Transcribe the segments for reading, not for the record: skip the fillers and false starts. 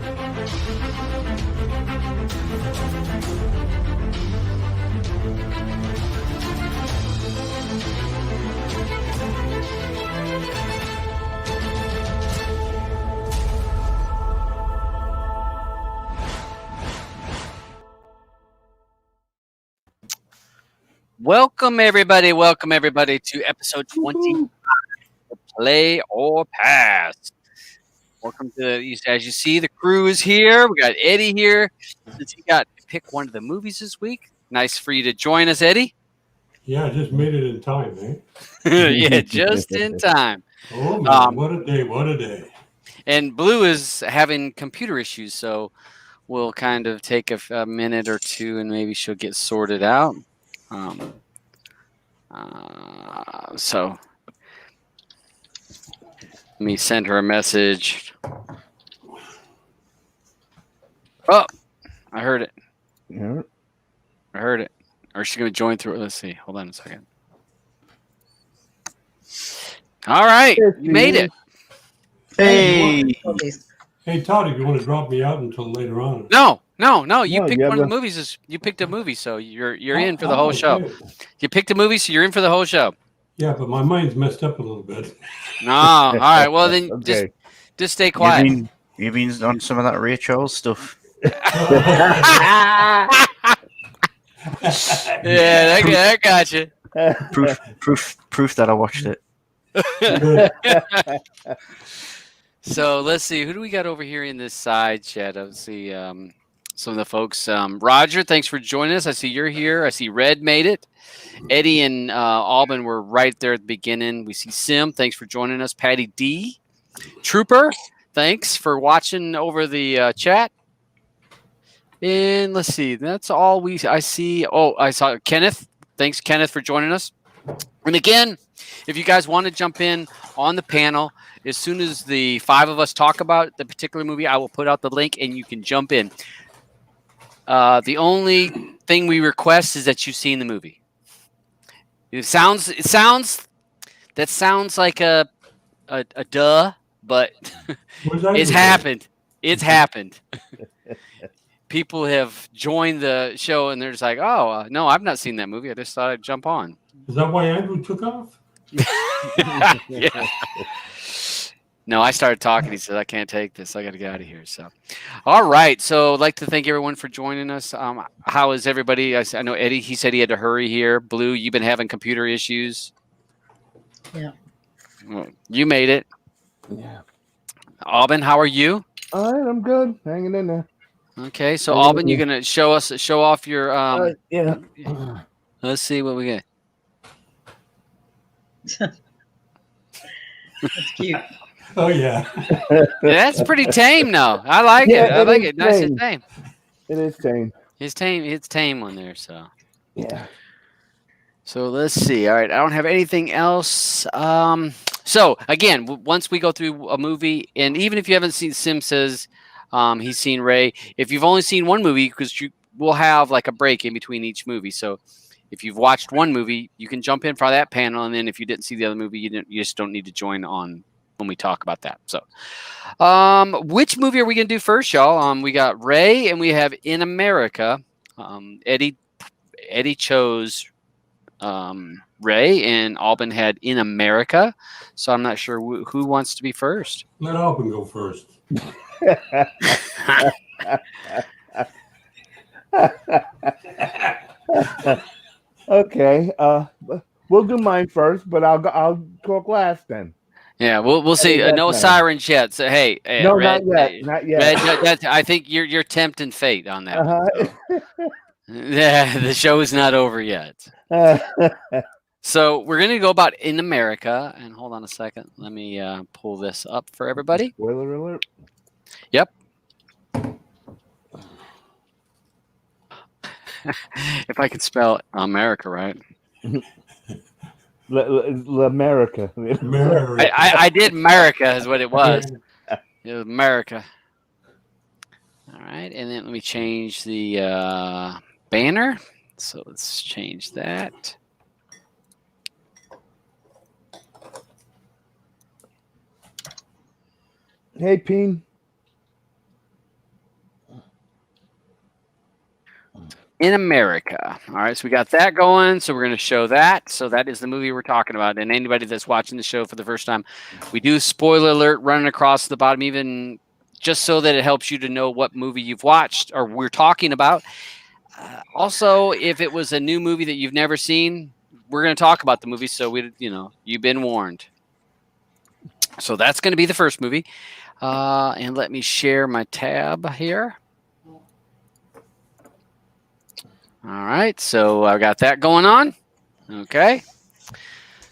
Welcome everybody to episode 20 of Play or Pass. Welcome to, as you see, the crew is here. We got Eddie here. Since he got to pick one of the movies this week, nice for you to join us, Eddie. Yeah, I just made it in time, eh? Yeah, just in time. Oh man, what a day, what a day. And Blue is having computer issues, so we'll kind of take a minute or two and maybe she'll get sorted out. So let me send her a message. Oh, I heard it. Yeah. I heard it. Or is she going to join through it? Let's see. Hold on a second. All right. You made it. Hey. Hey, Todd, if you want to drop me out until later on. No. You picked yeah, one of the movies. You picked a movie, so you're in for the whole show. You picked a movie, so you're in for the whole show. Yeah, but my mind's messed up a little bit. No. All right. Well, then Okay. just stay quiet. You've been on some of that Ray Charles stuff. Yeah, that got you. Proof that I watched it. So let's see. Who do we got over here in this side chat? Let's see some of the folks. Roger, thanks for joining us. I see you're here. I see Red made it. Eddie and Alban were right there at the beginning. We see Sim. Thanks for joining us. Patty D. Trooper, thanks for watching over the chat. And let's see. That's all I see. Oh, I saw Kenneth. Thanks, Kenneth, for joining us. And again, if you guys want to jump in on the panel, as soon as the five of us talk about the particular movie, I will put out the link and you can jump in. The only thing we request is that you've seen the movie. That sounds like a duh, but it's happened. It's happened. People have joined the show and they're just like, oh, no, I've not seen that movie. I just thought I'd jump on. Is that why Andrew took off? Yeah. No, I started talking. He said, I can't take this. I got to get out of here. So, all right. So I'd like to thank everyone for joining us. How is everybody? I know Eddie, he said he had to hurry here. Blue, you've been having computer issues. Yeah. Well, you made it. Yeah. Alban, how are you? All right, I'm good. Hanging in there. Okay. So Alban, you're going to show off your, yeah. Let's see what we get. That's cute. Oh, yeah. That's pretty tame, though. I like it. I like it. Nice and tame. It is tame. It's tame one there. So yeah. So let's see. All right, I don't have anything else. So again, once we go through a movie, and even if you haven't seen, Sim says he's seen Ray. If you've only seen one movie, because we'll have like a break in between each movie. So if you've watched one movie, you can jump in for that panel, and then if you didn't see the other movie, you just don't need to join on when we talk about that. So, which movie are we going to do first, y'all? We got Ray and we have In America. Eddie chose Ray and Alban had In America. So I'm not sure who wants to be first. Let Alban go first. Okay. We'll do mine first, but I'll talk last then. Yeah, we'll see. No sirens yet. So hey, no, Red, not yet. Red, I think you're tempting fate on that. So. Yeah, the show is not over yet. So we're gonna go about In America, and hold on a second. Let me pull this up for everybody. Spoiler alert. Yep. If I could spell America right. America. I did America is what it was. It was America. All right, and then let me change the banner. So let's change that. Hey, Peen. in America. All right, so we got that going. So we're going to show that. So that is the movie we're talking about. And anybody that's watching the show for the first time, we do spoiler alert running across the bottom, even just so that it helps you to know what movie you've watched or we're talking about. Also, if it was a new movie that you've never seen, we're going to talk about the movie. So you've been warned. So that's going to be the first movie. And let me share my tab here. All right, so I've got that going on. Okay,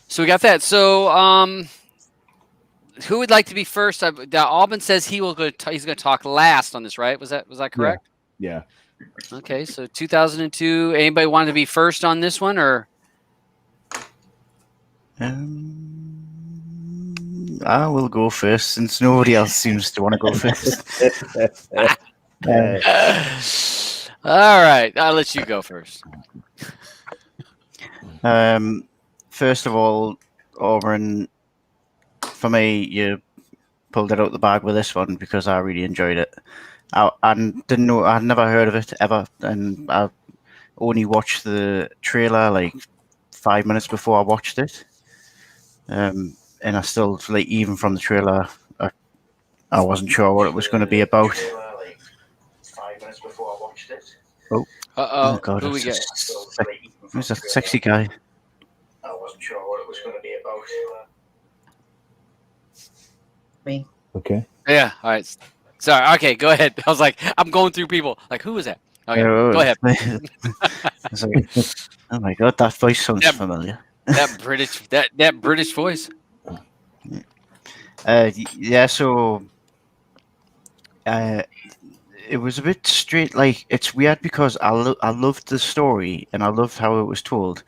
so we got that. So, who would like to be first? Alban says he will go. He's going to talk last on this, right? Was that correct? Yeah. Okay, so 2002. Anybody want to be first on this one, or I will go first since nobody else seems to want to go first. all right? I'll let you go first. First of all, Auburn, for me, you pulled it out the bag with this one because I really enjoyed it. I didn't know, I'd never heard of it ever, and I only watched the trailer like 5 minutes before I watched it. And I still, like, even from the trailer, I wasn't sure what it was going to be about. 5 minutes before I watched it. Oh God! Who we get? Who's that sexy guy? I wasn't sure what it was going to be about. Me. Okay. Yeah. All right. Sorry. Okay. Go ahead. I was like, I'm going through people. Like, who was that? Okay. Go ahead. It's like, oh my God, that voice sounds familiar. That British voice. Yeah. So, it was a bit straight. Like, it's weird because I loved the story and I loved how it was told,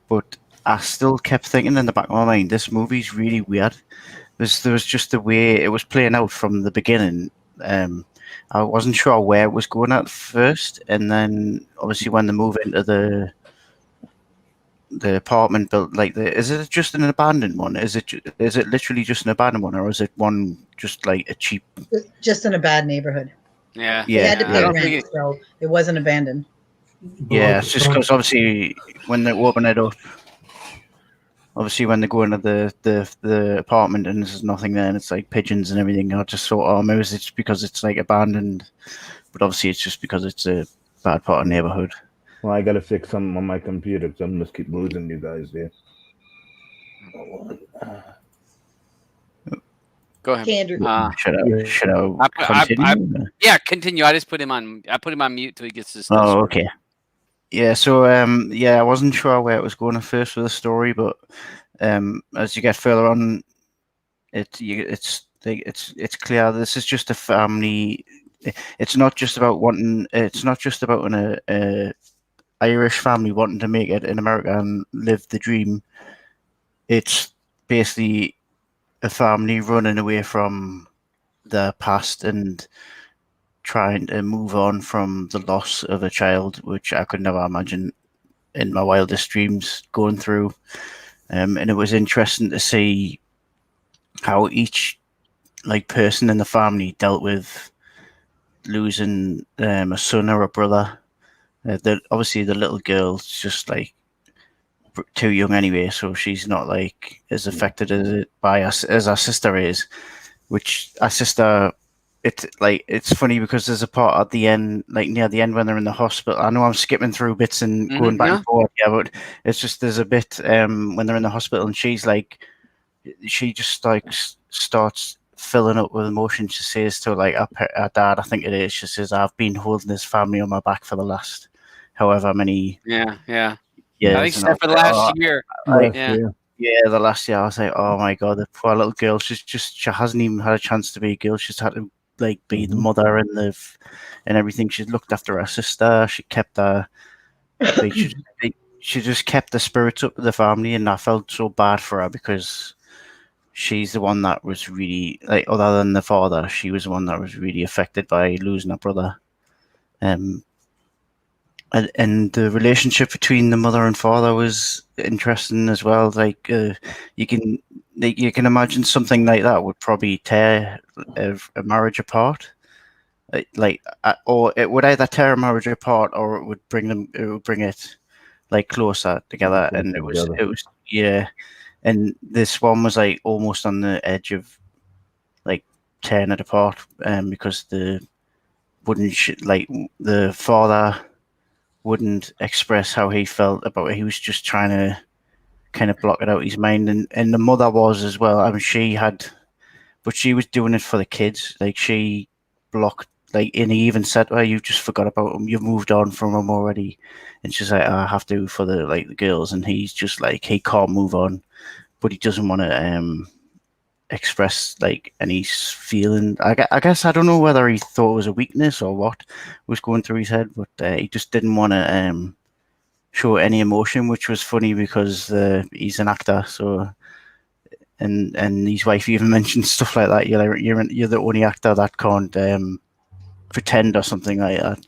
but I still kept thinking in the back of my mind, this movie's really weird. There was just the way it was playing out from the beginning. I wasn't sure where it was going at first, and then obviously when they move into the apartment built, like, is it just an abandoned one? Is it literally just an abandoned one, or is it one just like a cheap? Just in a bad neighborhood. Yeah. They had to I pay don't rent, think so it wasn't abandoned. Yeah, it's just because obviously when they open it up, obviously when they go into the apartment and there's nothing there and it's like pigeons and everything, I just thought, oh, maybe it's because it's like abandoned, but obviously it's just because it's a bad part of neighborhood. Well, I gotta fix something on my computer because I'm just keep losing you guys here. Go ahead. Andrew. Should I continue? Yeah, continue. I just put him on. I put him on mute till he gets his. Oh, okay. Yeah, so I wasn't sure where it was going at first with the story, but as you get further on, it's clear this is just a family. It's not just about wanting. It's not just about an Irish family wanting to make it in America and live the dream. It's basically a family running away from their past and trying to move on from the loss of a child, which I could never imagine in my wildest dreams going through. And it was interesting to see how each person in the family dealt with losing a son or a brother. Obviously the little girl's just like too young anyway, so she's not like as affected by us as our sister is. Which our sister, it's funny because there's a part at the end, like near the end when they're in the hospital. I know I'm skipping through bits and going back and forth, but it's just there's a bit when they're in the hospital and she just like starts filling up with emotion. She says to our dad, I think it is. She says, "I've been holding this family on my back for the last however many Yeah. years." I think except for the last year. Yeah, the last year I was like, oh my God, the poor little girl. She hasn't even had a chance to be a girl. She's had to be the mother and everything. She's looked after her sister. She kept her. She just kept the spirits up of the family, and I felt so bad for her because she's the one that was really other than the father, she was the one that was really affected by losing her brother. And the relationship between the mother and father was interesting as well. You can imagine something like that would probably tear a marriage apart. or it would either tear a marriage apart, or it would bring it like closer together. And it was yeah. And this one was like almost on the edge of like tearing it apart, because the father wouldn't express how he felt about it. He was just trying to kind of block it out of his mind, and the mother was as well. I mean, but she was doing it for the kids. Like, she blocked, like, and he even said to her, "You just forgot about him. You've moved on from him already." And she's like, "I have to for the girls." And he's just like, he can't move on, but he doesn't want to express like any feeling. I guess I don't know whether he thought it was a weakness or what was going through his head, but he just didn't want to show any emotion, which was funny because he's an actor. So, and his wife even mentioned stuff like that. You're the only actor that can't pretend or something like that.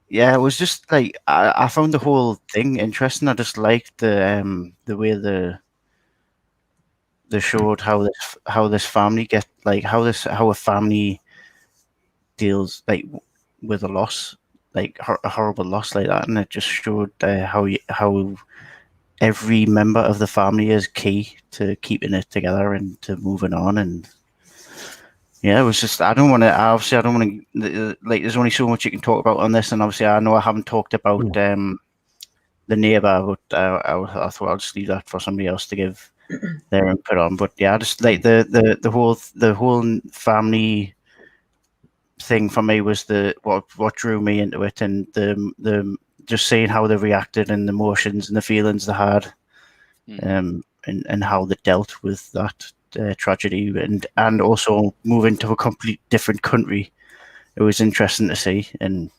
Yeah, it was just like I found the whole thing interesting. I just liked the way they showed how this family how a family deals like with a loss, like a horrible loss like that, and it just showed how every member of the family is key to keeping it together and to moving on. And yeah, it was just I don't want to like there's only so much you can talk about on this, and obviously I know I haven't talked about the neighbor, but I thought I'll just leave that for somebody else to give their input on. But yeah, I just like the whole family thing for me was what drew me into it, and the just seeing how they reacted and the emotions and the feelings they had, and how they dealt with that tragedy, and also moving to a complete different country. It was interesting to see, and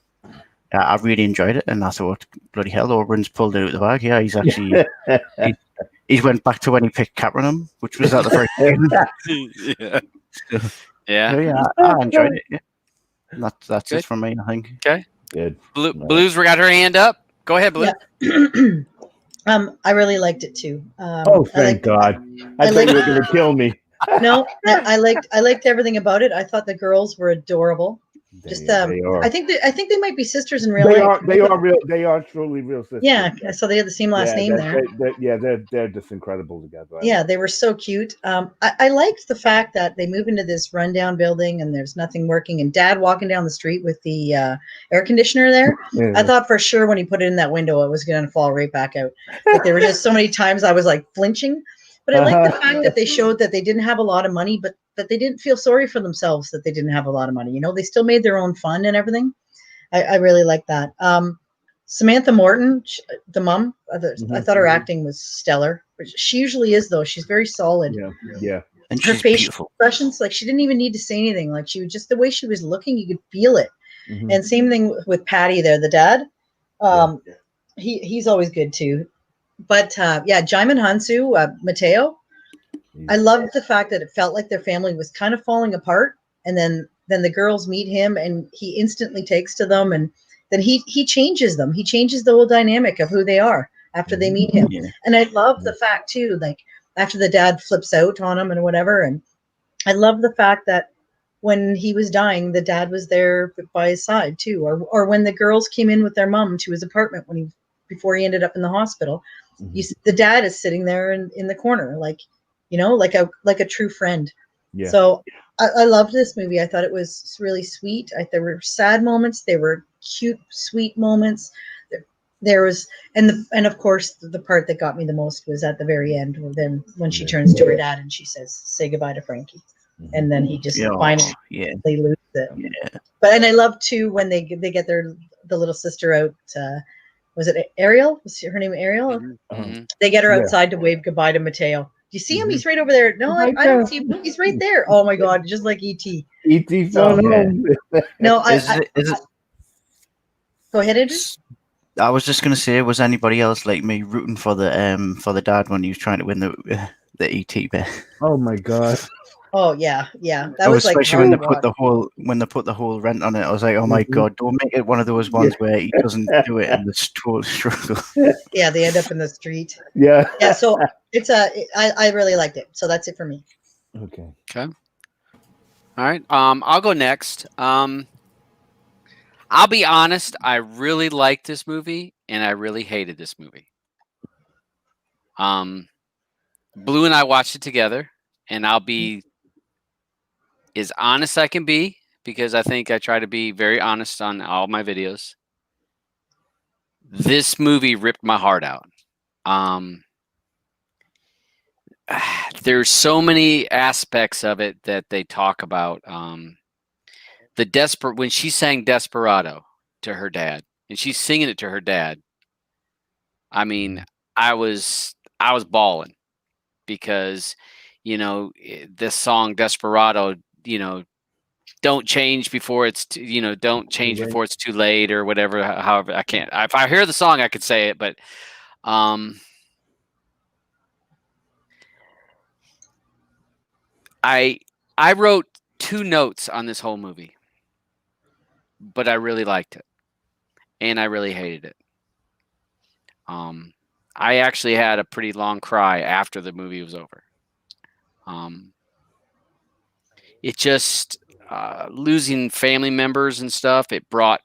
I really enjoyed it. And I thought, bloody hell, Oberyn's pulled it out of the bag. Yeah, he's actually he went back to when he picked Capernaum, which was at the very beginning. Yeah. Yeah, I enjoyed it. Yeah. That's Good. it from me, I think. Okay. Good. Blue's got her hand up. Go ahead, Blue. Yeah. I really liked it too. Thank God! I thought you were going to kill me. No, I liked everything about it. I thought the girls were adorable. They are. I think they might be sisters in real life. They are real. They are truly real sisters. Yeah, so they had the same last name there. They're just incredible together. Yeah, they were so cute. I liked the fact that they move into this rundown building and there's nothing working, and Dad walking down the street with the air conditioner there. Yeah. I thought for sure when he put it in that window, it was going to fall right back out. Like, there were just so many times I was like flinching. But I like the fact that they showed that they didn't have a lot of money, but they didn't feel sorry for themselves that they didn't have a lot of money. You know, they still made their own fun and everything. I really like that. Samantha Morton, the mom, I thought her acting was stellar. She usually is, though. She's very solid. Yeah. And Her she's facial beautiful. expressions, like, she didn't even need to say anything. Like, she was just the way she was looking, you could feel it. Mm-hmm. And same thing with Patty there, the dad. He's always good too. But Jaimin Hansu, Mateo, I loved the fact that it felt like their family was kind of falling apart, and then the girls meet him and he instantly takes to them, and then he changes them. He changes the whole dynamic of who they are after they meet him. Yeah. And I love the fact too, like after the dad flips out on him and whatever, and I love the fact that when he was dying, the dad was there by his side too, or when the girls came in with their mom to his apartment before he ended up in the hospital, the dad is sitting there in the corner, like, you know, like a true friend. Yeah. So I loved this movie. I thought it was really sweet. There were sad moments. There were cute, sweet moments. There was, and of course, the part that got me the most was at the very end, when she turns to her dad and she says, "Say goodbye to Frankie," and then he just finally loses it. Yeah. And I love too when they get the little sister out. Was it Ariel? Was her name Ariel? Mm-hmm. They get her outside to wave goodbye to Mateo. Do you see him? He's right over there. No, I don't see him. He's right there. Oh my God, just like E.T. E.T. So, no, go ahead, Andrew. I was just gonna say, was anybody else like me rooting for the dad when he was trying to win the E.T. bit? Oh my God. Oh yeah. That was especially like when they put the whole rent on it. I was like, oh my God, don't make it one of those ones where he doesn't do it and it's total struggle. Yeah, they end up in the street. Yeah. So it's I really liked it. So that's it for me. Okay. All All right. I'll go next. I'll be honest. I really liked this movie, and I really hated this movie. Blue and I watched it together, and I'll be as honest I can be because I think I try to be very honest on all my videos. This movie ripped my heart out. There's so many aspects of it that they talk about. When she sang Desperado to her dad, and she's singing it to her dad. I mean, I was bawling because, this song Desperado, don't change before it's don't change before it's too late or whatever. However, I can't. If I hear the song, I could say it, but I wrote 2 notes on this whole movie, but I really liked it, and I really hated it. I actually had a pretty long cry after the movie was over. It just losing family members and stuff. It brought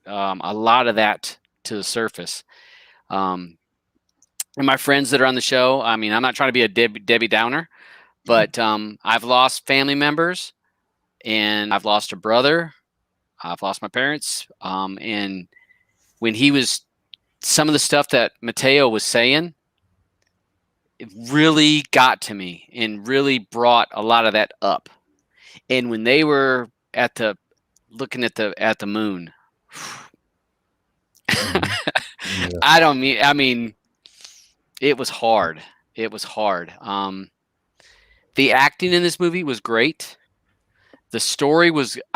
a lot of that to the surface. And my friends that are on the show, I mean, I'm not trying to be a Debbie Downer, but I've lost family members, and I've lost a brother. I've lost my parents. And when some of the stuff that Mateo was saying, it really got to me and really brought a lot of that up. And when they were looking at the moon, I mean, it was hard. It was hard. The acting in this movie was great. I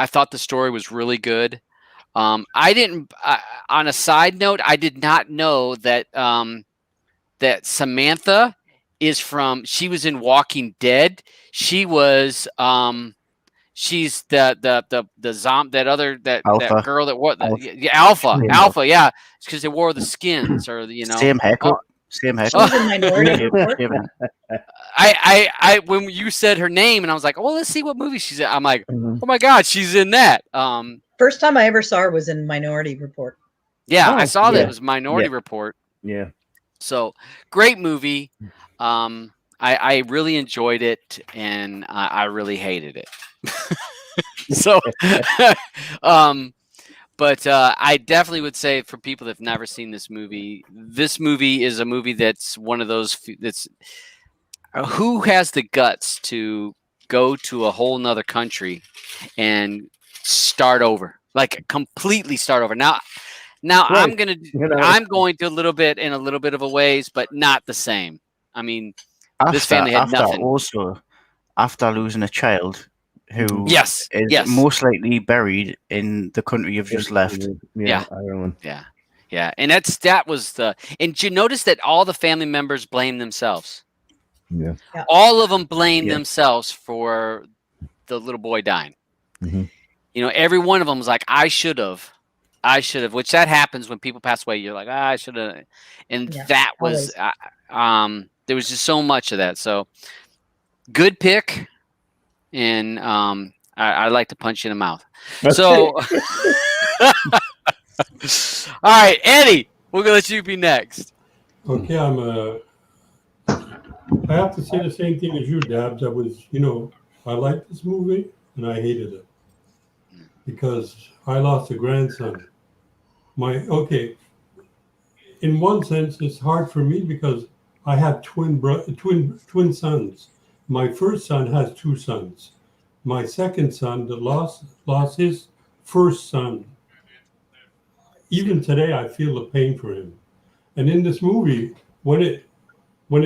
thought the story was really good. On a side note, I did not know that that Samantha she was in Walking Dead. She was she's the Alpha. that girl that wore Alpha, yeah, because they wore the skins or Same haircut. Same haircut. She's in Minority Report. I when you said her name and I was like, well, let's see what movie she's in. I'm like, oh my God, she's in that. First time I ever saw her was in Minority Report. Yeah, Oh, I saw that yeah. it was Minority Report. Yeah. So great movie. I really enjoyed it, and I really hated it. So, but I definitely would say for people that have never seen this movie is a movie that's one of those that's who has the guts to go to a whole nother country and start over, like completely start over. Now Right. I'm going to a little bit of a ways, but not the same. I mean, this family had nothing. Also, after losing a child who Yes. most likely buried in the country you've just left. Yeah. Ireland. Yeah. And and you notice that all the family members blame themselves. Yeah. All of them blame themselves for the little boy dying. Mm-hmm. Every one of them was like, I should have, which that happens when people pass away. You're like, I should have. And that was, there was just so much of that. So good pick. And I'd like to punch you in the mouth. So, all right, Eddie, we're going to let you be next. Okay, I have to say the same thing as you, Dabs. I liked this movie and I hated it because I lost a grandson. In one sense, it's hard for me because I have twin sons. My first son has 2 sons. My second son that lost his first son. Even today, I feel the pain for him. And in this movie, when it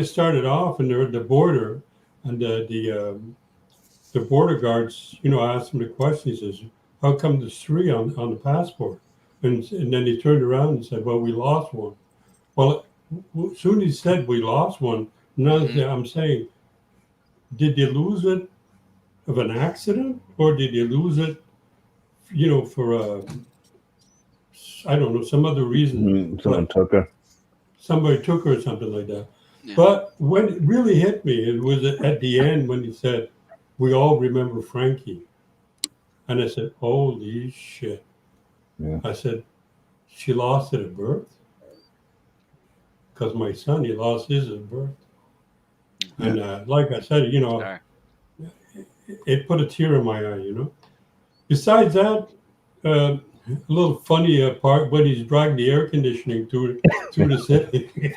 started off and they're at the border, and the border guards, asked him the question. He says, "How come there's 3 on the passport?" And then he turned around and said, "Well, we lost one." Well, as soon as he said we lost one, now I'm saying, did they lose it of an accident, or did they lose it, for I don't know, some other reason? Someone took her. Somebody took her or something like that. Yeah. But when it really hit me, it was at the end when he said, "We all remember Frankie." And I said, holy shit. Yeah. I said, she lost it at birth? Because my son, he lost his at birth. And like I said, Sorry. it put a tear in my eye, Besides that, a little funny part when he's dragged the air conditioning through the city.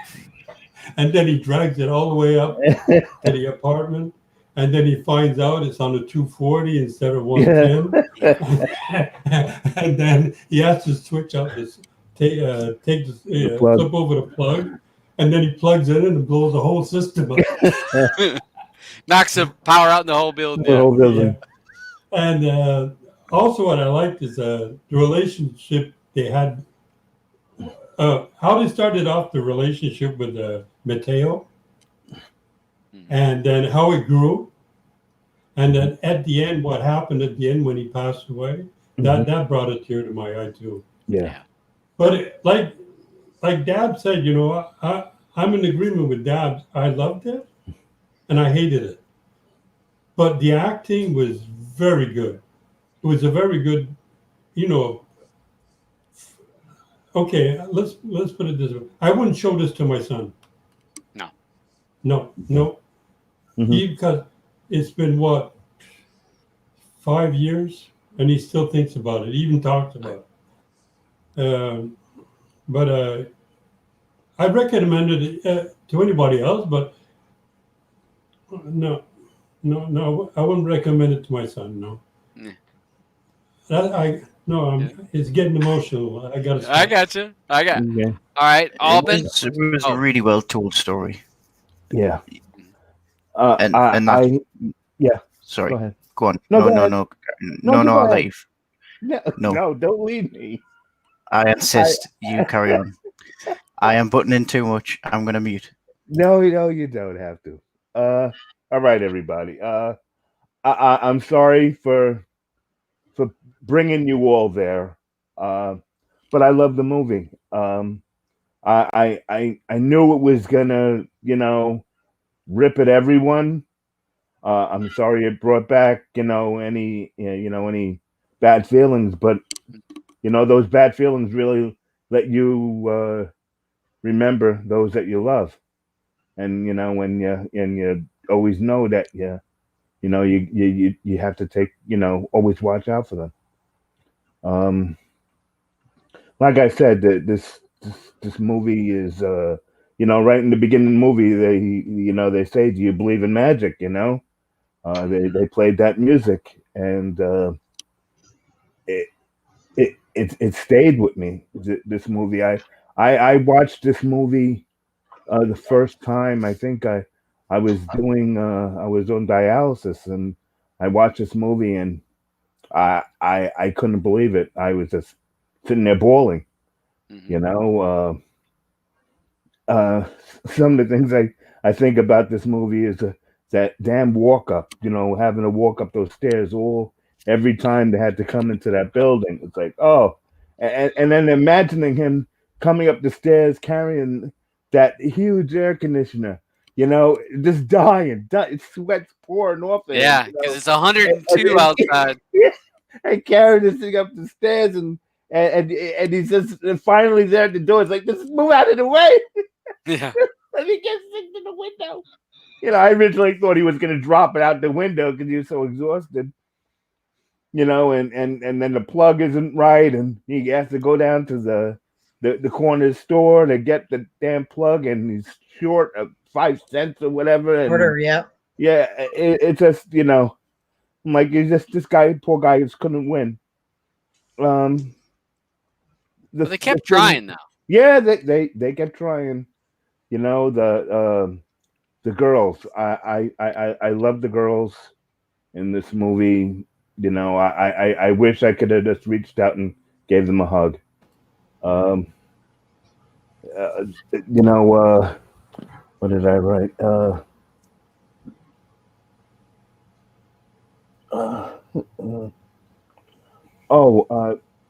And then he drags it all the way up to the apartment. And then he finds out it's on a 240 instead of 110. And then he has to switch out this, take the plug. flip over the plug. And then he plugs it in and blows the whole system up. Knocks the power out in the whole building. The whole building. And also what I liked is the relationship they had. How they started off the relationship with Mateo, and then how it grew, and then at the end, what happened at the end when he passed away, that brought a tear to my eye too. Yeah. But like Dab said, I'm in agreement with Dab. I loved it, and I hated it, but the acting was very good. It was a very good, Okay, let's put it this way. I wouldn't show this to my son. No. Because it's been 5 years, and he still thinks about it. He even talks about it. But I'd recommend it to anybody else. But no, I wouldn't recommend it to my son. No. It's getting emotional. I got to. I got you. Yeah. All right, Alban. It was a really well told story. Yeah. And that, yeah. Sorry. Go ahead. Go on. No, No, go no, ahead. no. No, No, go I'll ahead. leave. No, No. don't leave me. I insist. You carry on. I am butting in too much. I'm going to mute. No, you don't have to. All right, everybody. I'm sorry for bringing you all there. But I love the movie. I knew it was gonna, rip at everyone. I'm sorry it brought back, any bad feelings, but those bad feelings really let you remember those that you love, and when you always know that you have to take, always watch out for them. Like I said, this movie is, right in the beginning of the movie, they say, "Do you believe in magic?" They played that music, and it stayed with me. This movie, I watched this movie the first time. I think I was I was on dialysis, and I watched this movie, and I couldn't believe it. I was just sitting there bawling. Some of the things I think about this movie is that damn walk up, having to walk up those stairs every time they had to come into that building. It's like, oh, and then imagining him coming up the stairs carrying that huge air conditioner, just dying, sweat's pouring off of him. Yeah, because it's 102 outside. And carrying this thing up the stairs, and he's just finally there at the door. It's like, just move out of the way. Yeah. Let me get sick to the window. I originally thought he was going to drop it out the window because he was so exhausted. And then the plug isn't right, and he has to go down to the corner store to get the damn plug, and he's short of 5 cents or whatever. Order, yeah. Yeah, it's just, I'm like, he's just this guy, poor guy, just couldn't win. But they kept trying, though. Yeah, they kept trying. The girls. I love the girls in this movie. I wish I could have just reached out and gave them a hug. What did I write?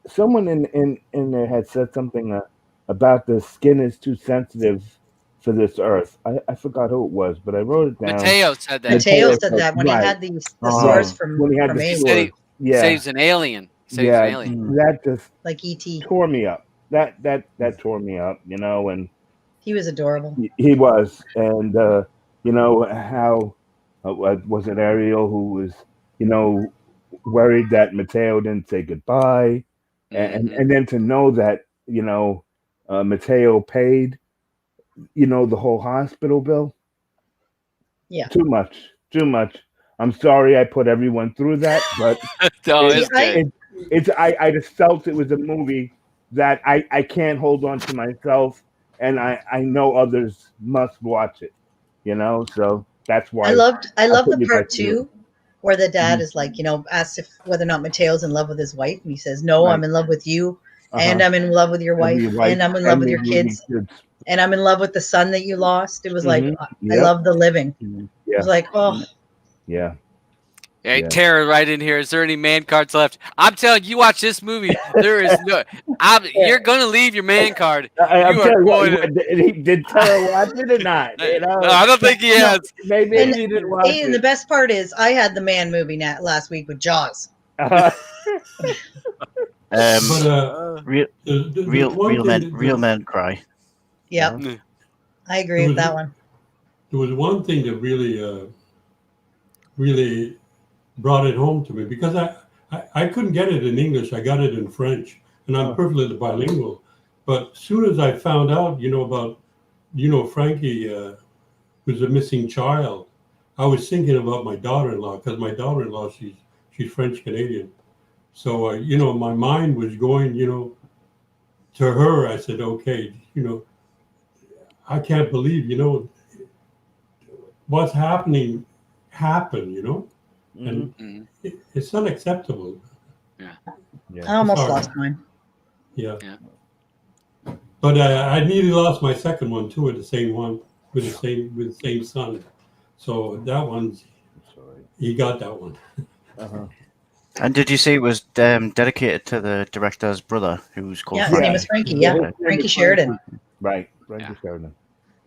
Someone in there had said something about the skin is too sensitive for this earth. I forgot who it was, but I wrote it down. Mateo said that. Mateo said that when Right. he had the source from when he had from the Abe. He said Yeah, Saves an alien. Saves an alien. that just like E.T. tore me up. That tore me up, you know, and He was adorable. he was, and you know how was it Ariel who was, you know, worried that Mateo didn't say goodbye, and then to know that, you know, Mateo paid, you know, the whole hospital bill. Yeah. Too much. I'm sorry I put everyone through that, but No, it- it's good. it's I just felt it was a movie that I can't hold on to myself, and I know others must watch it, you know, so that's I why loved put the you guys part through too where the dad Mhm. is like, you know, asked if whether or not Mateo's in love with his wife, and he says, "No, Right. I'm in love with you, and Uh-huh. I'm in love with your And wife, your wife and I'm in love with and your your kids, and I'm in love with the son that you lost." It was like, Mhm. I Yep. love the living. It Yeah. was like, oh, Yeah. Hey, Yeah. Tara, right in here. Is there any man cards left? I'm telling you, watch this movie. There is no. You're gonna leave your man card. I'm You are telling going you, to. did Tara watch it or not? You No, know, I don't think he no. has. maybe And, he didn't watch and the it. best part is, I had the man movie last week with Jaws. But Real, the one thing that real men cry. Yep, Uh-huh. I agree with that one. there was one thing that really brought it home to me, because I couldn't get it in English. I got it in French, and I'm perfectly bilingual. But as soon as I found out, you know, about, you know, Frankie was a missing child, I was thinking about my daughter-in-law, because my daughter-in-law, she's French Canadian. So you know, my mind was going, you know, to her. I said, okay, you know, I can't believe, you know, what's happening happened, you know, and Mhm. it's unacceptable. Yeah. Yeah. I almost Sorry. lost mine. Yeah. Yeah. But I nearly lost my second one too, with the same one, with the same son. So that one's, Sorry. he got that one. Uh-huh. And did you see it was dedicated to the director's brother, who's called Yeah, his name Frankie? is Frankie. Yeah, Yeah, Frankie Sheridan. Right. Frankie Yeah. Sheridan.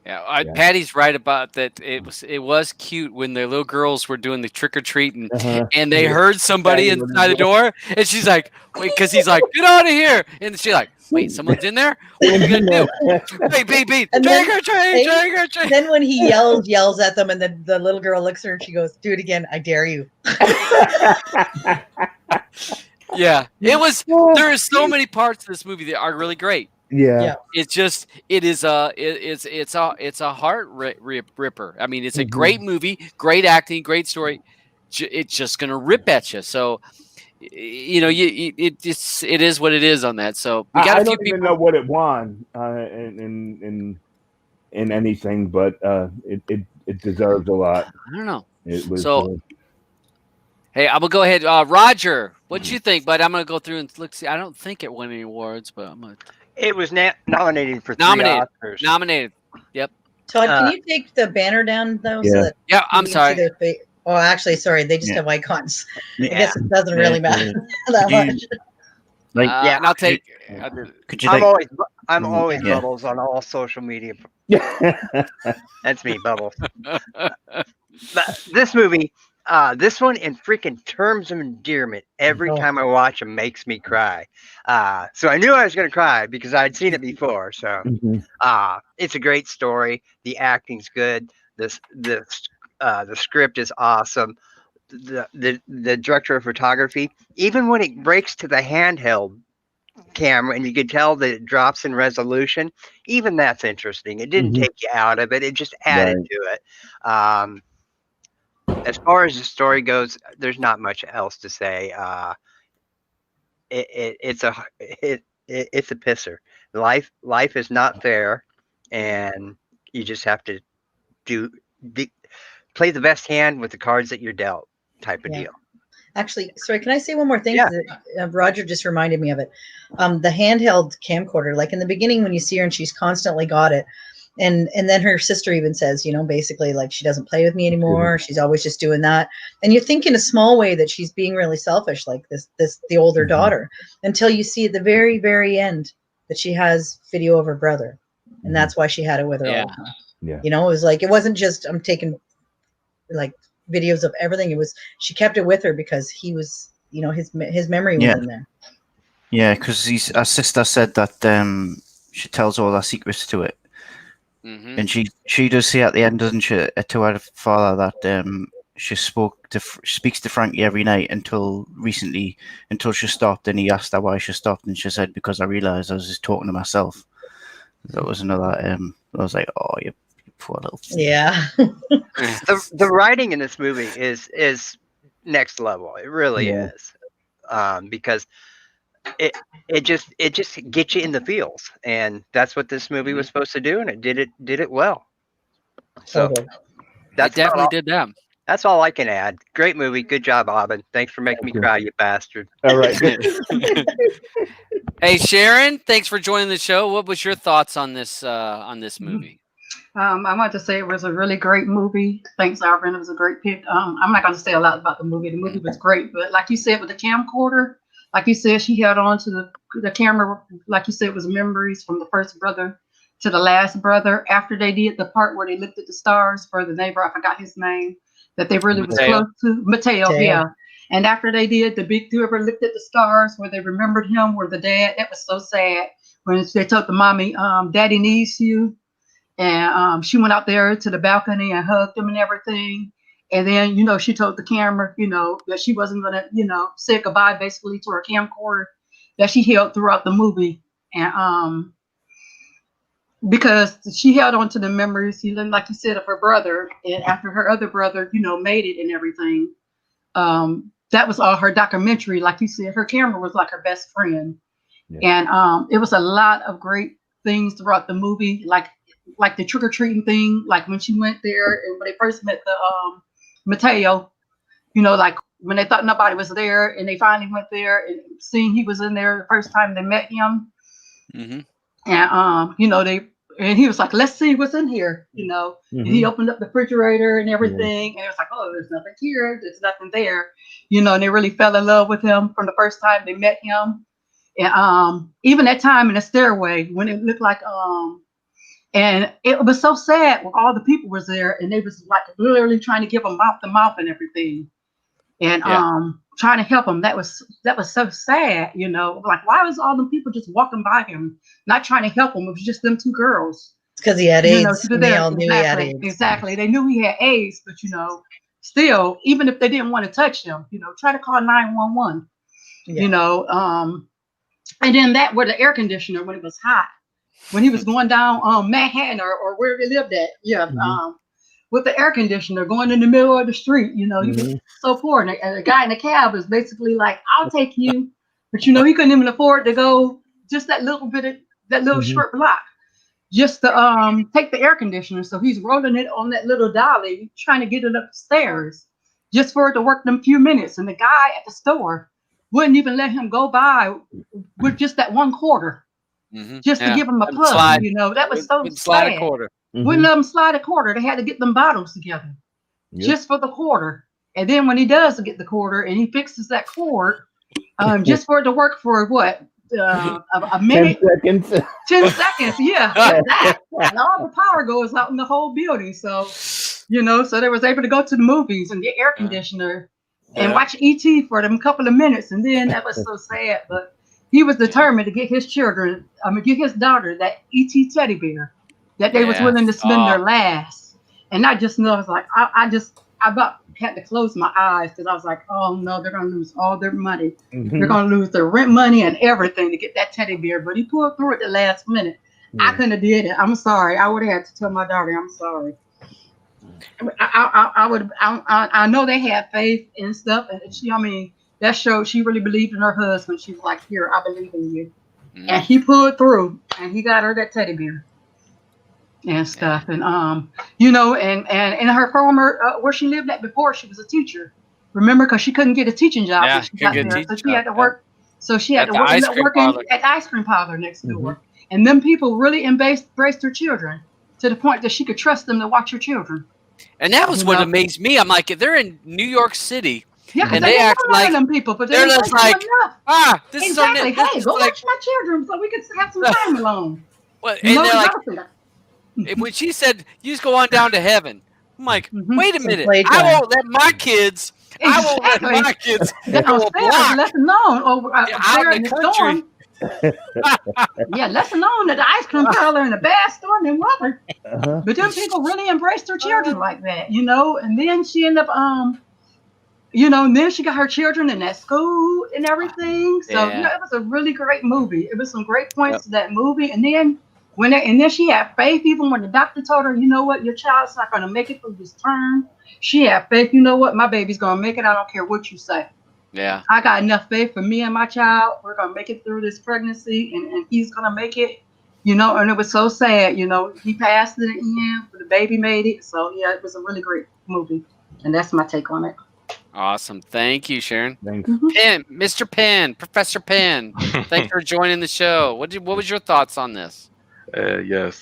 Yeah, Yeah. Patty's right about that. It was cute when the little girls were doing the trick or treating, Uh-huh. and they Yeah. heard somebody Patty was inside the door, and she's like, "Wait," because he's like, "Get out of here!" And she's like, "Wait, someone's in there? What are we gonna do? Wait, beep, And trick then- or treat, trick or treat." Then when he yells at them, and the little girl looks at her and she goes, "Do it again, I dare you." Yeah, it was. There are so many parts of this movie that are really great. Yeah. Yeah. It's just it's a heart ripper. I mean, it's a great movie, great acting, great story. It's just gonna rip at you. So you know, it is what it is on that. So we got I a few don't even people. know what it won in anything, but it deserves a lot. I don't know. It was So hey, I'm gonna go ahead. Roger, what you think? But I'm gonna go through and look. See, I don't think it won any awards, but I'm gonna It was nominated for 3 nominated. Oscars. Nominated. Yep. Todd, can you take the banner down though, so Yeah. that Yeah. I'm we can see sorry. their face? Oh, actually, sorry, they just Yeah. have icons. I Yeah. guess it doesn't really matter that You- much. Like, Yeah. And I'll take. could you I'm like? always Yeah. Bubbles on all social media. That's me, Bubbles. But this movie, this one in freaking Terms of Endearment, every Oh. time I watch them makes me cry. So I knew I was going to cry because I'd seen it before. So Mhm. it's a great story. The acting's good. The script is awesome. The director of photography, even when it breaks to the handheld camera and you could tell that it drops in resolution, even that's interesting. It didn't Mhm. take you out of it. It just added Right. to it. As far as the story goes, there's not much else to say. It's a pisser. Life is not fair, and you just have to play the best hand with the cards that you're dealt, type of Yeah. deal. Actually, sorry, can I say one more thing? Yeah. 'Cause, Roger just reminded me of it. The handheld camcorder, like in the beginning when you see her and she's constantly got it. And then her sister even says, you know, basically like she doesn't play with me anymore. She's always just doing that. And you think in a small way that she's being really selfish, like the older daughter, until you see at the very, very end that she has video of her brother. And that's why she had it with her all the time. Yeah. You know, it was like, it wasn't just I'm taking like videos of everything. It was, she kept it with her because he was his memory was Yeah. in there. Yeah, because her sister said that she tells all her secrets to it, Mhm. and she does say at the end, doesn't she, to her father that she speaks to Frankie every night until recently, until she stopped, and he asked her why she stopped, and she said, because I realised I was just talking to myself. That was another. I was like, oh, you poor little. Yeah. The writing in this movie is next level. It really Yeah. is, because it just gets you in the feels, and that's what this movie was supposed to do, and it did it well. So Totally. It that's about definitely all, did that. that's all I can add. Great movie, good job, Aubin. Thanks for making me Thank you. cry, you bastard. All right. Hey, Sharon, thanks for joining the show. What was your thoughts on this movie? I want to say it was a really great movie. Thanks, Alvin. It was a great pick. I'm not going to say a lot about the movie. The movie was great, but like you said, with the camcorder, like you said, she held on to the camera. Like you said, it was memories from the first brother to the last brother. After they did the part where they looked at the stars for the neighbor, I forgot his name, that they really was Mateo. close to. Mateo, yeah. And after they did the big whoever looked at the stars where they remembered him, where the dad, that was so sad when they told the mommy, Daddy needs you. And she went out there to the balcony and hugged him and everything. And then, she told the camera, that she wasn't going to, say goodbye basically to her camcorder that she held throughout the movie. And because she held on to the memories, like you said, of her brother. And after her other brother, made it and everything, that was all her documentary. Like you said, her camera was like her best friend. Yeah. And it was a lot of great things throughout the movie, like the trick-or-treating thing, like when she went there and when they first met the Mateo, like when they thought nobody was there and they finally went there and seeing he was in there the first time they met him. Mm-hmm. And and he was like, let's see what's in here, and he opened up the refrigerator and everything, and it was like, oh, there's nothing here, there's nothing there, and they really fell in love with him from the first time they met him. And even that time in the stairway when it looked like and it was so sad when all the people was there and they was like literally trying to give him mouth to mouth and everything. And trying to help him. That was so sad, like why was all the people just walking by him, not trying to help him? It was just them two girls. It's because he had AIDS. And they all knew he had AIDS. Exactly. They knew he had AIDS, but still, even if they didn't want to touch him, try to call 911. Yeah. And then that where the air conditioner when it was hot. When he was going down Manhattan or where they lived at, with the air conditioner going in the middle of the street, he was so poor. And the guy in the cab was basically like, I'll take you. But, he couldn't even afford to go just that little bit of that little short block just to take the air conditioner. So he's rolling it on that little dolly, trying to get it upstairs just for it to work them few minutes. And the guy at the store wouldn't even let him go by with just that $1 just to give him a plug. Slide. That was so slide sad. a quarter. Wouldn't let him slide a quarter. They had to get them bottles together just for the quarter. And then when he does get the quarter and he fixes that cord, just for it to work for what? A minute? 10 seconds. 10 seconds, yeah. That. And all the power goes out in the whole building. So, so they was able to go to the movies and get air conditioner and watch E.T. for them couple of minutes. And then that was so sad. But he was determined to get his get his daughter that E.T. teddy bear that they was willing to spend their last. And I just know, I was like, I about had to close my eyes because I was like, oh no, they're going to lose all their money. They're going to lose their rent money and everything to get that teddy bear. But he pulled through at the last minute. I couldn't have did it. I'm sorry. I would have had to tell my daughter, I'm sorry. I know they had faith and stuff. And that showed she really believed in her husband. She was like, here, I believe in you. And he pulled through and he got her that teddy bear and stuff. And, and in her former, where she lived at before, she was a teacher. Remember, because she couldn't get a teaching job. Yeah, when she got there. So she had to work. So she had At to the work ice at cream parlor. the ice cream parlor next door. And them people really embraced her children to the point that she could trust them to watch her children. And that was what amazed me. I'm like, they're in New York City. Yeah, and they act like them people, but they're just like, this exactly. is Hey, go watch my children so we can have some time alone. Well, and they're like, when she said, "You just go on down to heaven," I'm like, wait a minute, I won't let my kids I won't let Exactly. my kids go a Downstairs, block let alone over out upstairs in in the the country. storm. Yeah, less alone at the ice cream parlor in a bad storm and weather. Uh-huh. But then people really embraced their children like that, and then she ended up and then she got her children in that school and everything. So Yeah. it was a really great movie. It was some great Yep. points to that movie. And then and then she had faith even when the doctor told her, you know what, your child's not gonna make it through this term. She had faith, you know what, my baby's gonna make it. I don't care what you say. Yeah. I got enough faith for me and my child. We're gonna make it through this pregnancy and he's gonna make it. And it was so sad, he passed in the end, but the baby made it. So yeah, it was a really great movie. And that's my take on it. Awesome. Thank you, Sharon. Thanks. Penn, Mr. Penn, Professor Penn. Thanks for joining the show. What was your thoughts on this? Yes,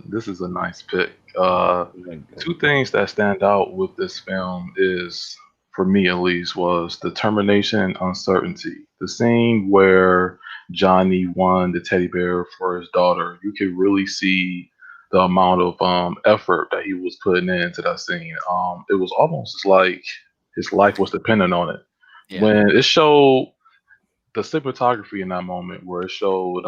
this is a nice pick. Two things that stand out with this film is, for me at least, was determination and uncertainty. The scene where Johnny won the teddy bear for his daughter, you could really see the amount of effort that he was putting into that scene. It was almost like his life was dependent on it. Yeah. When it showed the cinematography in that moment, where it showed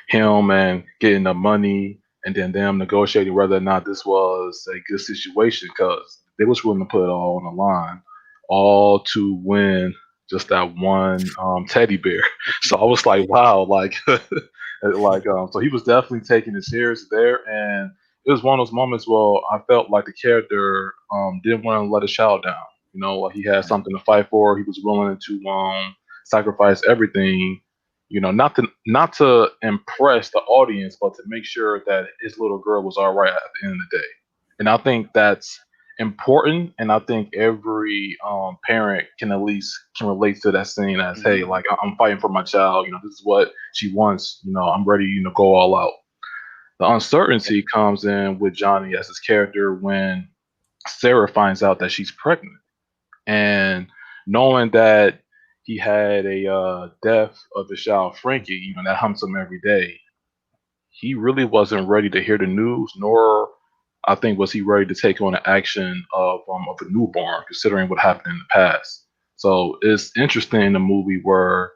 him and getting the money and then them negotiating whether or not this was a good situation, because they was willing to put it all on the line, all to win just that one teddy bear. So I was like, wow, like so he was definitely taking it serious there. And it was one of those moments where I felt like the character didn't want to let his child down. Like he had something to fight for. He was willing to sacrifice everything, not to impress the audience, but to make sure that his little girl was all right at the end of the day. And I think that's important, and I think every parent can at least can relate to that scene as, hey, like I'm fighting for my child. This is what she wants. I'm ready. Go all out. The uncertainty comes in with Johnny as his character when Sarah finds out that she's pregnant, and knowing that he had a death of his child Frankie, that haunts him every day. He really wasn't ready to hear the news, nor I think was he ready to take on the action of a newborn, considering what happened in the past. So it's interesting in the movie where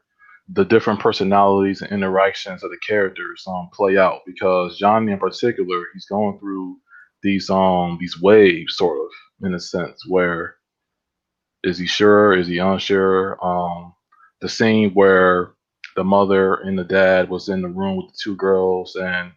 the different personalities and interactions of the characters play out, because Johnny in particular, he's going through these waves, sort of, in a sense, where is he sure? Is he unsure? The scene where the mother and the dad was in the room with the two girls, and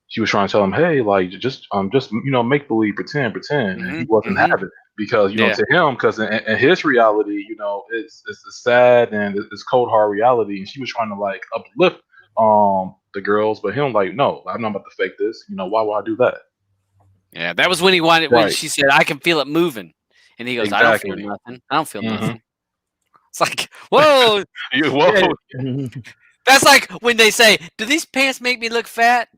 she was trying to tell him, "Hey, like just make believe, pretend," and he wasn't having it because Yeah. to him, because in his reality, it's a sad and it's cold hard reality, and she was trying to like uplift the girls, but him like, no, I'm not about to fake this. Why would I do that? Yeah, that was when he wanted when Right. she said, "I can feel it moving," and he goes, "I don't feel Exactly. nothing. I don't feel Mhm. nothing." It's like, whoa. Whoa. That's like when they say, "Do these pants make me look fat?"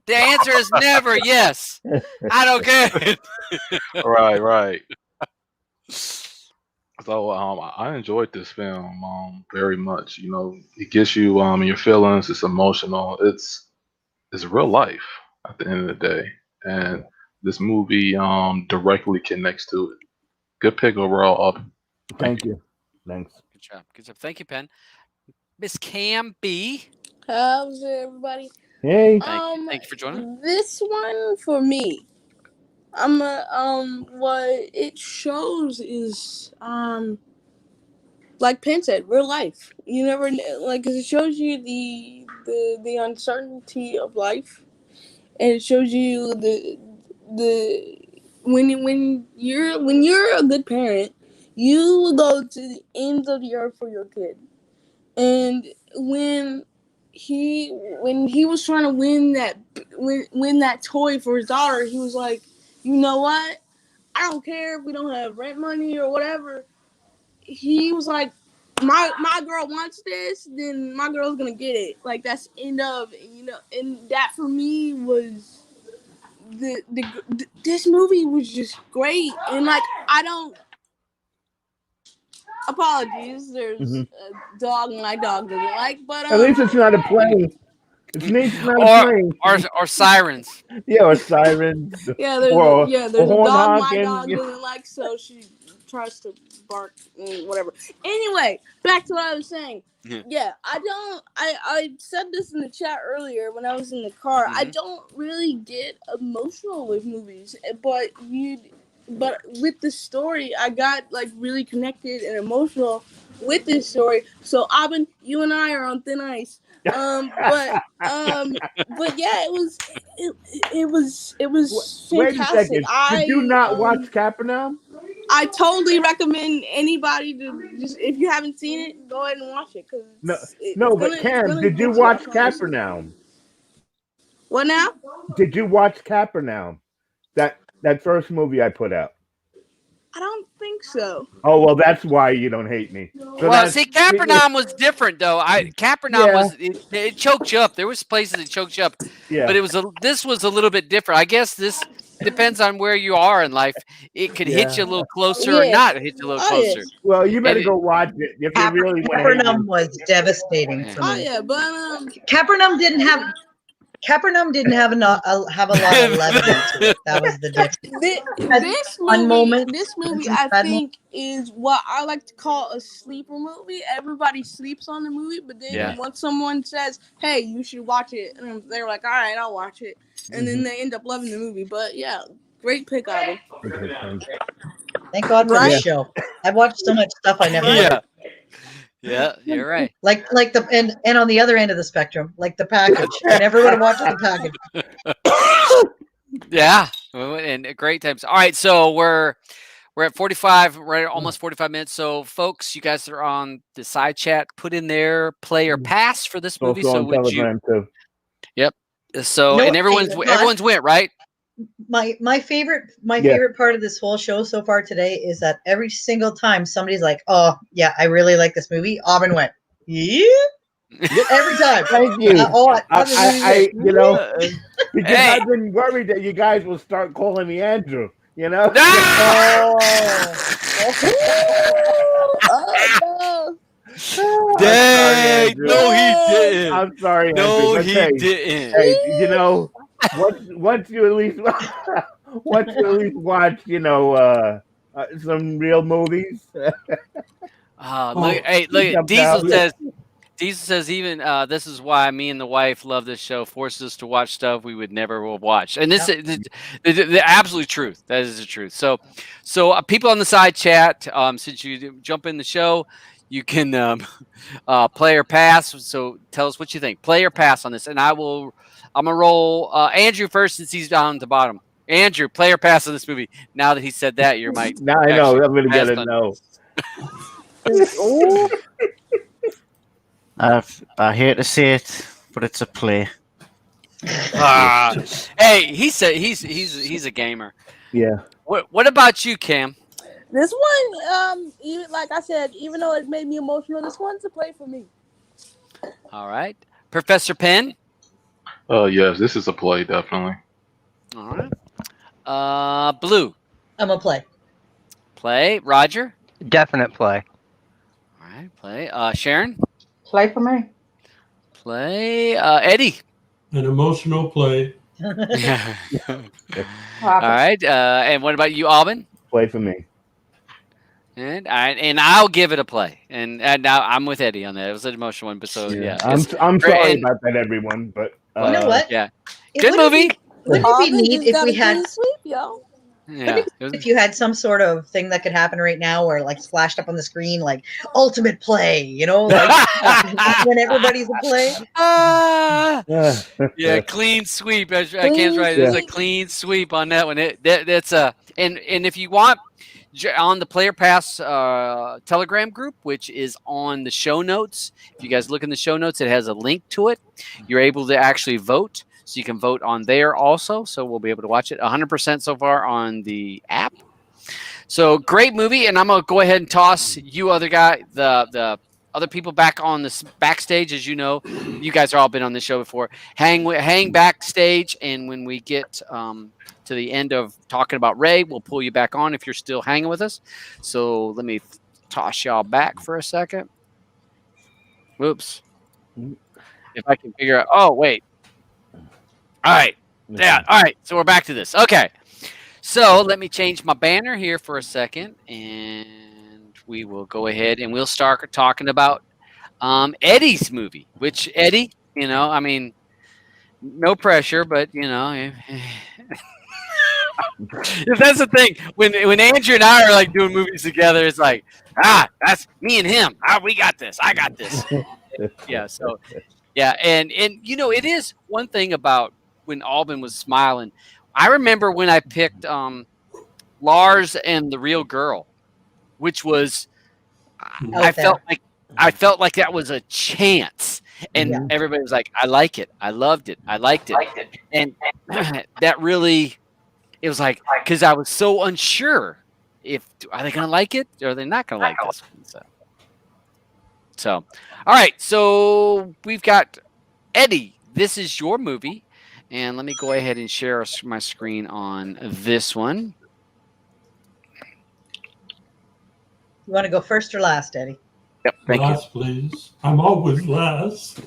The answer is never yes. I don't care. Right. So I enjoyed this film very much. It gets you in your feelings. It's emotional. It's real life at the end of the day, and this movie directly connects to it. Good pick overall, Aubrey. Thank you. Thanks. Good job. Good job. Thank you, Penn. Miss Cam B. How's it, everybody? Hey. Thank you for joining. This one for me, what it shows is like Penn said, real life. You never because it shows you the uncertainty of life, and it shows you the when you're a good parent, you will go to the ends of the earth for your kid. And when he was trying to win that toy for his daughter, he was like, you know what? I don't care if we don't have rent money or whatever. He was like, my girl wants this, then my girl's gonna get it. Like that's end of and that for me was this movie was just great. And like I don't. Apologies, there's a dog my dog doesn't like, but At least it's not a plane. It's not a plane. Or sirens. Yeah, or sirens. yeah, there's or a horn dog my honking. dog doesn't like, so she tries to bark and whatever. Anyway, back to what I was saying. Yeah. Yeah, I said this in the chat earlier when I was in the car. I don't really get emotional with movies, but with the story, I got like really connected and emotional with this story. So Abin, you and I are on thin ice. But yeah, it was Wait a fantastic. second. Did you not watch Capernaum? I totally recommend anybody to just, if you haven't seen it, go ahead and watch it because But Cam, did you watch Capernaum? What now? Did you watch Capernaum? That first movie I put out. I don't think so. Oh well, that's why you don't hate me. So well, see, Capernaum was different though. Capernaum was it choked you up. There was places that choked you up, but this was a little bit different. I guess this depends on where you are in life. It could hit you a little closer or not hit you a little closer. Yes. Well, you better go watch it if you really want to. Capernaum was devastating for me. Oh yeah, but Capernaum didn't have a lot of levity to it. That was the difference. This movie, I think, is what I like to call a sleeper movie. Everybody sleeps on the movie, but then once someone says, "Hey, you should watch it," and they're like, "All right, I'll watch it," and then they end up loving the movie. But yeah, great pick, Adam. Thank God for this show. I've watched so much stuff I never. Yeah, you're right. Like and on the other end of the spectrum, like The Package. I never would have watched The Package. Yeah, and great times. All right, so we're at 45, right? Almost 45 minutes. So, folks, you guys are on the side chat. Put in there play or pass for this movie. Also so on would Telegram too. Yep. So and everyone's went right. My favorite part of this whole show so far today is that every single time somebody's like, "Oh yeah, I really like this movie," Aubin went, "Yeah." Every time. Thank you. I because Hey. I've been worried that you guys will start calling me Andrew. You know. Dang! No, he didn't. I'm sorry, no, Andrew. he didn't. Hey, you know, once you at least watch, some real movies. Look! Hey, look! Diesel says even this is why me and the wife love this show. Forces us to watch stuff we would never have watched, and this is the absolute truth. That is the truth. So people on the side chat, since you jump in the show, you can play or pass. So tell us what you think. Play or pass on this, and I'm gonna roll Andrew first since he's down at the bottom. Andrew, play or pass on this movie. Now that he said that, you might. Now I know I'm gonna get a no. I hate to say it, but it's a play. Hey, he said he's a gamer. Yeah. What about you, Cam? This one, even like I said, even though it made me emotional, this one's a play for me. All right, Professor Penn. Yes, this is a play, definitely. All right. Blue. I'm a play. Play. Roger. Definite play. All right. Play. Sharon. Play for me. Play. Eddie. An emotional play. All right. And what about you, Aubin? Play for me. And I'll give it a play. And now I'm with Eddie on that. It was an emotional one, but so yeah. I'm sorry about that, everyone. But you know what? Yeah. Good movie. Wouldn't it be neat if we had? Sleep, yo. Yeah. If you had some sort of thing that could happen right now, or like splashed up on the screen, like ultimate play, like when everybody's a play. Yeah, clean sweep. Cam's right. There's a clean sweep on that one. That's and if you want on the Player Pass Telegram group, which is on the show notes. If you guys look in the show notes, it has a link to it. You're able to actually vote. So you can vote on there also. So we'll be able to watch it 100% so far on the app. So great movie. And I'm going to go ahead and toss you other guy, the other people back on the backstage. As you know, you guys have all been on this show before. Hang backstage. And when we get to the end of talking about Ray, we'll pull you back on if you're still hanging with us. So let me toss y'all back for a second. Whoops. If I can figure out. Oh, wait. All right. Yeah. All right. So we're back to this. Okay. So let me change my banner here for a second, and we will go ahead and we'll start talking about Eddie's movie. Which Eddie, I mean, no pressure, but that's the thing. When Andrew and I are like doing movies together, it's like, that's me and him. We got this. I got this. Yeah. So yeah, and it is one thing about when Alban was smiling. I remember when I picked Lars and the Real Girl, which was I felt like that was a chance, and everybody was like, "I like it, I loved it, I liked it," and that really, it was like, because I was so unsure if are they going to like it or are they not going to like this one. So, all right, so we've got Eddie. This is your movie, and let me go ahead and share my screen on this one. You want to go first or last, Eddie? Yep, thank last, you. Please. I'm always last.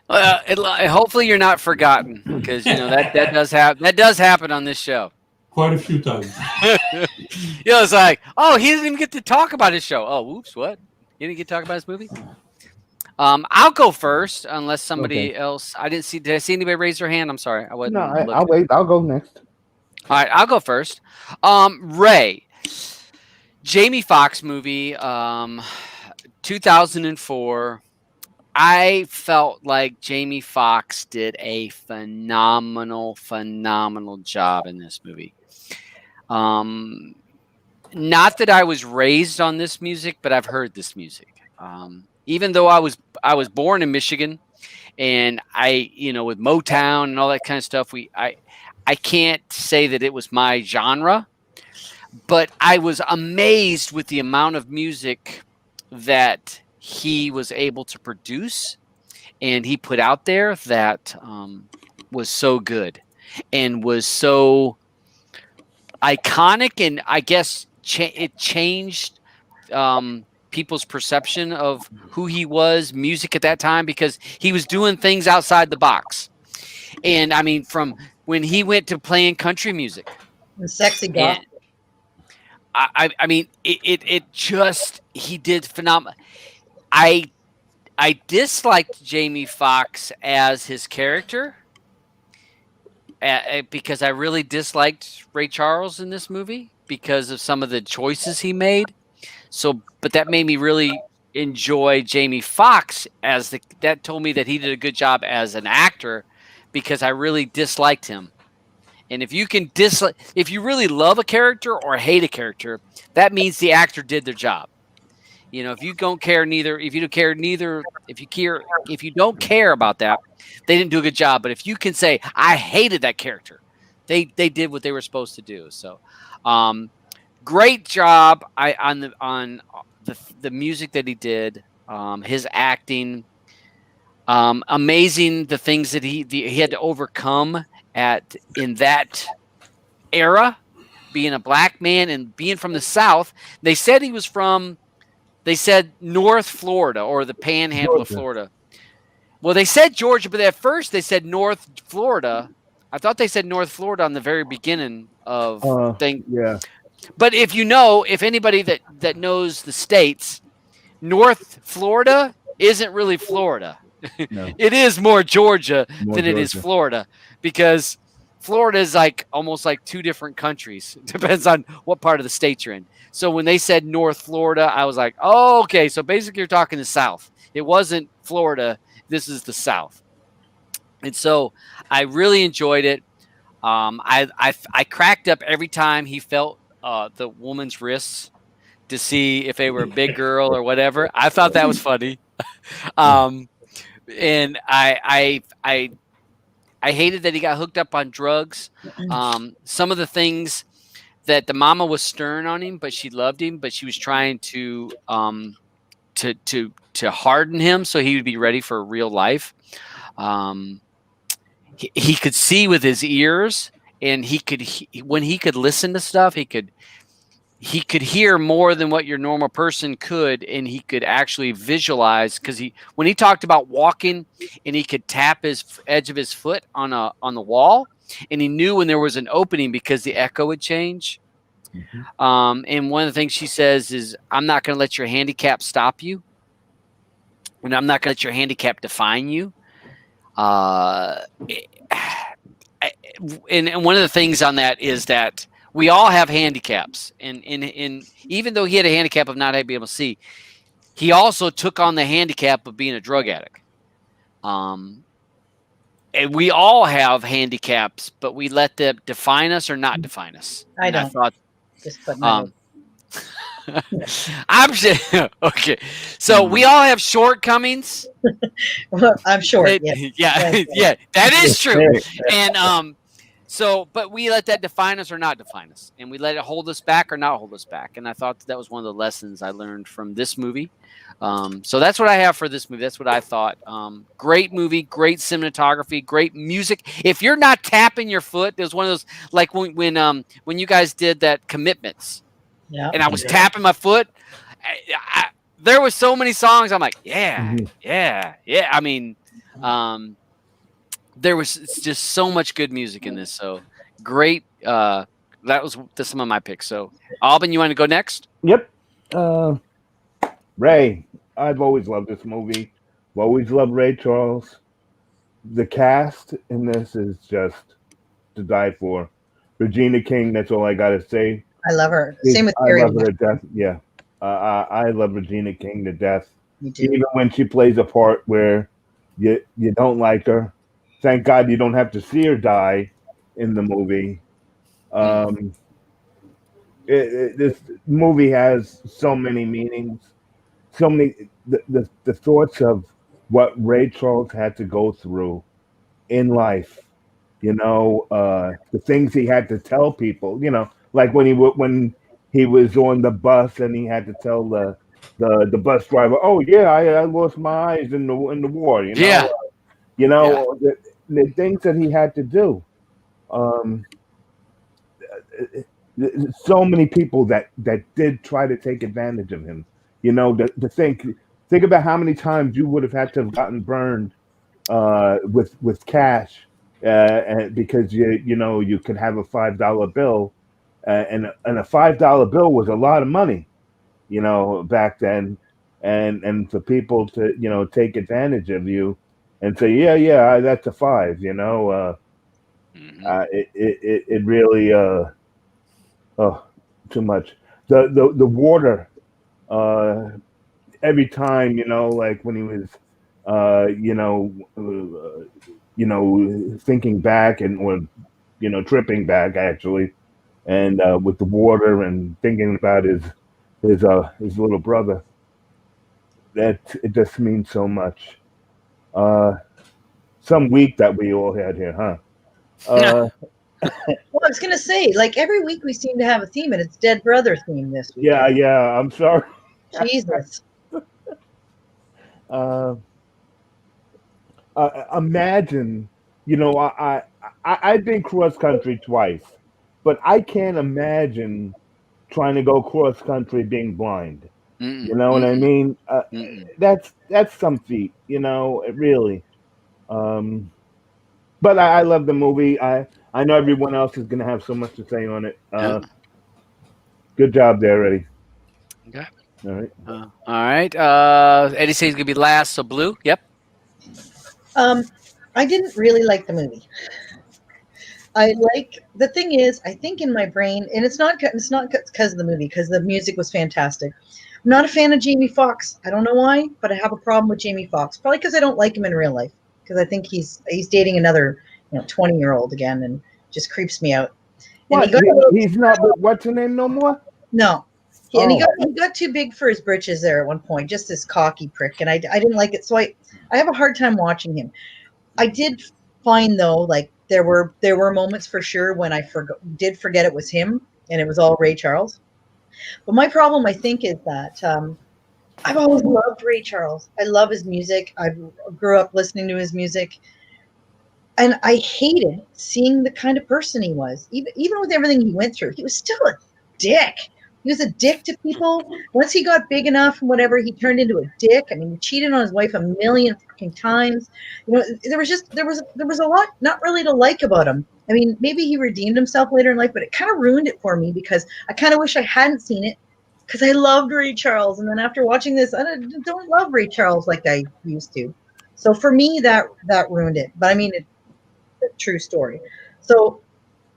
Hopefully you're not forgotten, because that does happen on this show. Quite a few times. It's like, oh, he didn't even get to talk about his show. Oh, whoops, what? He didn't get to talk about his movie? I'll go first, unless somebody else. Did I see anybody raise their hand? I'm sorry, I wasn't. No, I'll wait. I'll go next. All right, I'll go first. Ray, Jamie Foxx movie, 2004. I felt like Jamie Foxx did a phenomenal job in this movie. Not that I was raised on this music, but I've heard this music. Even though I was born in Michigan, and with Motown and all that kind of stuff, I can't say that it was my genre, but I was amazed with the amount of music that he was able to produce and he put out there that was so good and was so iconic, and I guess it changed people's perception of who he was, music at that time, because he was doing things outside the box. And I mean, from when he went to playing country music and sexy gospel. I mean, he did phenomenal. I disliked Jamie Foxx as his character because I really disliked Ray Charles in this movie because of some of the choices he made. So, but that made me really enjoy Jamie Foxx that told me that he did a good job as an actor, because I really disliked him. And if you if you really love a character or hate a character, that means the actor did their job. If you don't care if you don't care about that, they didn't do a good job. But if you can say, I hated that character, they did what they were supposed to do. So, great job on the music that he did, his acting, amazing the things that he had to overcome in that era, being a black man and being from the South. They said he was from. They said North Florida or the Panhandle of Florida. Well, they said Georgia, but at first they said North Florida. I thought they said North Florida on the very beginning of thing. Yeah. But if anybody that knows the states, North Florida isn't really Florida. No. It is more Georgia than it is Florida, because Florida is almost like two different countries. It depends on what part of the state you're in. So when they said North Florida, I was like, oh, okay. So basically you're talking the South. It wasn't Florida. This is the South. And so I really enjoyed it. I cracked up every time he felt the woman's wrists to see if they were a big girl or whatever. I thought that was funny. And I hated that he got hooked up on drugs. Some of the things that the mama was stern on him, but she loved him, but she was trying to harden him so he would be ready for real life. He could see with his ears, and when he could listen to stuff, he could hear more than what your normal person could, and he could actually visualize, because when he talked about walking and he could tap his edge of his foot on the wall, and he knew when there was an opening because the echo would change. And one of the things she says is, "I'm not going to let your handicap stop you, and I'm not going to let your handicap define you." And one of the things on that is that we all have handicaps, and even though he had a handicap of not being able to see, he also took on the handicap of being a drug addict. And we all have handicaps, but we let them define us or not define us. I And don't. I thought, Just put my I'm okay. So we all have shortcomings. I'm short. Yeah. Yeah, yeah, that is true. And so, but we let that define us or not define us, and we let it hold us back or not hold us back. And I thought that was one of the lessons I learned from this movie. So that's what I have for this movie. That's what I thought. Great movie, great cinematography, great music. If you're not tapping your foot, there's one of those, like when you guys did that Commitments, and I was tapping my foot. There was so many songs. I'm like, yeah. I mean, there was just so much good music in this. So great. That was some of my picks. So Alban, you want to go next? Yep. Ray, I've always loved this movie. I've always loved Ray Charles. The cast in this is just to die for. Regina King, that's all I gotta say. I love her. Same with I Carrie. love her to death. Yeah. I love Regina King to death. Me too. Even when she plays a part where you don't like her. Thank God you don't have to see her die in the movie. This movie has so many meanings, so many the thoughts of what Ray Charles had to go through in life. The things he had to tell people. Like when he was on the bus and he had to tell the bus driver, "Oh yeah, I lost my eyes in the war." Yeah. The things that he had to do. So many people that did try to take advantage of him. To think about how many times you would have had to have gotten burned with cash, and because you could have a $5 bill, and a $5 bill was a lot of money, back then, and for people to take advantage of you and say, yeah, that's a $5. It really too much. The water, every time, like when he was thinking back or tripping back actually, and with the water and thinking about his little brother, that it just means so much. Some week that we all had here, huh? Well, I was gonna say, like every week we seem to have a theme, and it's Dead Brother theme this week. Yeah. I'm sorry. Jesus. Imagine, I've been cross country twice, but I can't imagine trying to go cross country being blind. You know what I mean? That's some feat, it really. But I love the movie. I know everyone else is gonna have so much to say on it. Good job there, Eddie. Okay. All right. All right. Eddie says he's gonna be last. So Blue. Yep. I didn't really like the movie. The thing is, I think in my brain, and it's not because of the movie, because the music was fantastic. I'm not a fan of Jamie Foxx. I don't know why, but I have a problem with Jamie Foxx. Probably because I don't like him in real life. Because I think he's dating another 20-year-old again, and just creeps me out. And he's not. What's her name no more? No. And he got too big for his britches there at one point, just this cocky prick, and I didn't like it. So I have a hard time watching him. I did find though, like there were moments for sure when I did forget it was him and it was all Ray Charles. But my problem, I think, is that I've always loved Ray Charles. I love his music. I grew up listening to his music, and I hated seeing the kind of person he was. Even with everything he went through, he was still a dick. He was a dick to people. Once he got big enough and whatever, he turned into a dick. I mean, he cheated on his wife a million fucking times. There was a lot not really to like about him. I mean, maybe he redeemed himself later in life, but it kind of ruined it for me because I kind of wish I hadn't seen it because I loved Ray Charles. And then after watching this, I don't love Ray Charles like I used to. So for me, that ruined it. But I mean, it's a true story. So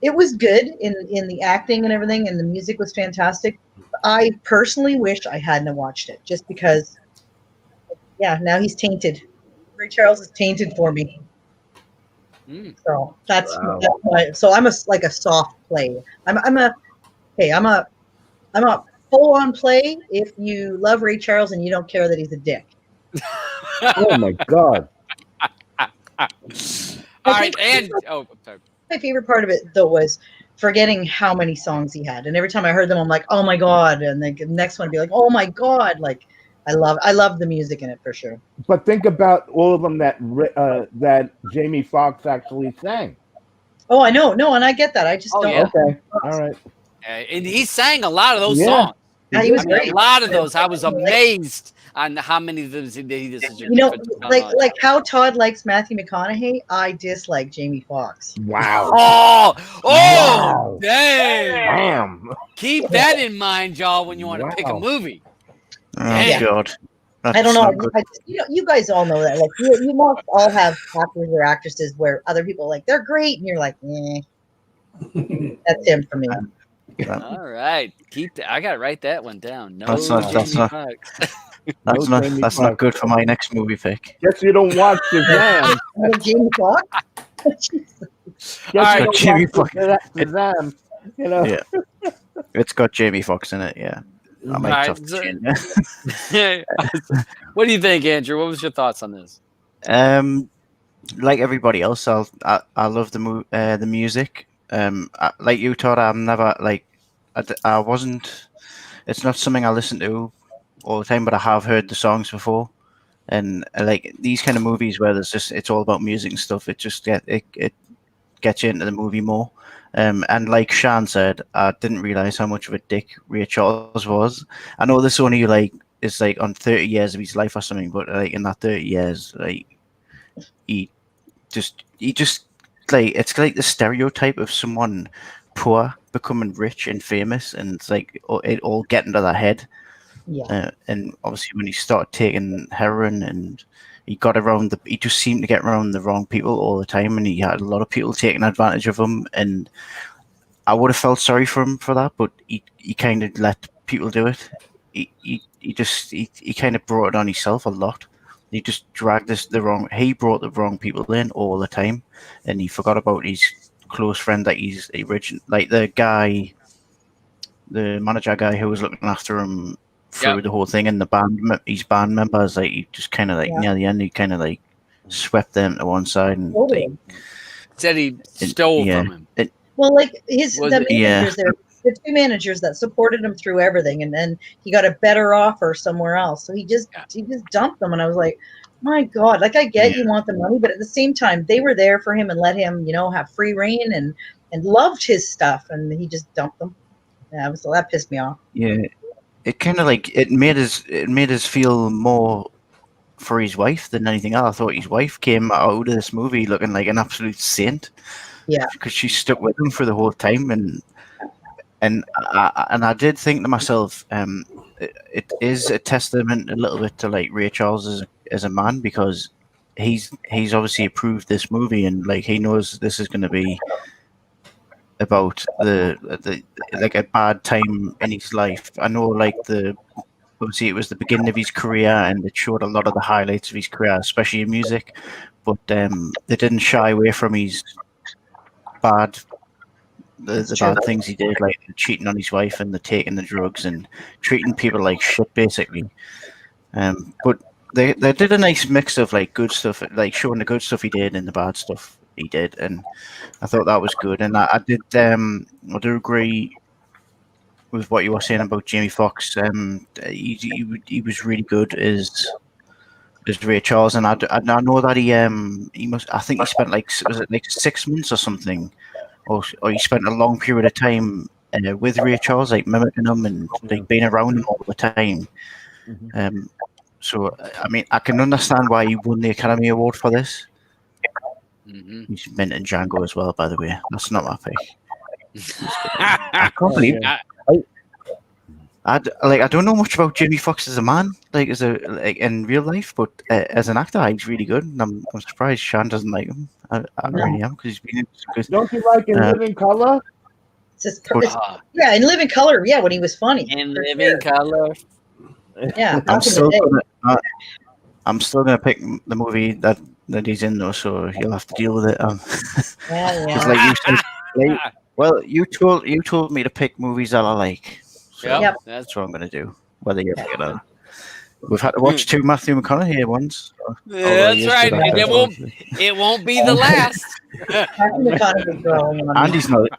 it was good in the acting and everything, and the music was fantastic. I personally wish I hadn't watched it just because, yeah, now he's tainted. Ray Charles is tainted for me. So that's why. So I'm like a soft play. I'm a full on play if you love Ray Charles and you don't care that he's a dick. Oh my God. All right, and I'm sorry. My favorite part of it though was forgetting how many songs he had, and every time I heard them, I'm like, oh my God, and then the next one would be like, oh my God, like I love the music in it for sure. But think about all of them that Jamie Foxx actually sang. Oh, I know, no, and I get that. I just don't. Yeah. Okay, all right. And he sang a lot of those Yeah. songs. Yeah, he was I mean, great. a lot of those. I was amazed on how many of those he did. You know, like how Todd likes Matthew McConaughey, I dislike Jamie Foxx. Wow. Oh, dang. Damn. Keep that in mind, y'all, when you want to pick a movie. Oh Damn. God. I don't know. You guys all know that. Like you must all have actors or actresses where other people like they're great, and you're like, eh. That's him for me. All right, I gotta write that one down. No, That's not good for my next movie pick. Guess you don't watch Shazam. Jamie Foxx. All right, Jamie Foxx. Shazam. You know. Yeah, it's got Jamie Foxx in it. Yeah. I might have to change it. What do you think, Andrew? What was your thoughts on this? Like everybody else, I love the music. Like you, Todd, I'm never like I wasn't. It's not something I listen to all the time, but I have heard the songs before, and like these kind of movies where it's all about music and stuff. It just it gets you into the movie more. And like Shan said, I didn't realize how much of a dick Ray Charles was. I know this only is on 30 years of his life or something, but like in that 30 years, like he just like it's like the stereotype of someone poor becoming rich and famous, and it's like it all getting to their head. Yeah. And obviously when he started taking heroin and he just seemed to get around the wrong people all the time, and he had a lot of people taking advantage of him, and I would have felt sorry for him for that, but he kind of let people do it. He kind of brought it on himself a lot. He just dragged he brought the wrong people in all the time, and he forgot about his close friend that he's original, like the manager guy who was looking after him through the whole thing, and his band members, like he just kind of near the end, he kind of like swept them to one side and said he stole from him. Well, like the managers there, the two managers that supported him through everything, and then he got a better offer somewhere else, so he just dumped them, and I was like, my God, like I get you want the money, but at the same time, they were there for him and let him, have free reign and loved his stuff, and he just dumped them. Yeah, so that pissed me off. Yeah. It kind of like it made us feel more for his wife than anything else. I thought his wife came out of this movie looking like an absolute saint. Yeah, because she stuck with him for the whole time, and I did think to myself, it is a testament a little bit to like Ray Charles as a man, because he's obviously approved this movie, and like he knows this is going to be about the like a bad time in his life. I know, like obviously it was the beginning of his career, and it showed a lot of the highlights of his career, especially in music. But they didn't shy away from his bad things he did, like cheating on his wife and the taking the drugs and treating people like shit, basically. But they did a nice mix of like good stuff, like showing the good stuff he did and the bad stuff he did, and I thought that was good. And I do agree with what you were saying about Jamie Foxx. He was really good as Ray Charles, and I know that he must. I think he spent was it like 6 months or something, or he spent a long period of time with Ray Charles, like mimicking him and like being around him all the time. So I mean, I can understand why he won the Academy Award for this. Mm-hmm. He's mint in Django as well, by the way. That's not my pick. I can't believe I don't know much about Jamie Foxx as a man, like in real life, but as an actor, he's really good. And I'm surprised Sean doesn't like him. I really am, because he's been in some good. Don't you like In Living Color? It's just, But- yeah, in Living Color, yeah, when he was funny. In for Living sure. Color. Yeah, I'm back in still the day. I'm still gonna pick the movie that he's in though, so you'll have to deal with it. Yeah, Because yeah. like you said, well, you told me to pick movies that I like. So Yep, Yep. that's that's what I'm gonna do. Whether you pick it or not. We've had to watch 2 Matthew McConaughey ones. So, that's right. And it won't be the last. Matthew McConaughey's growing on me.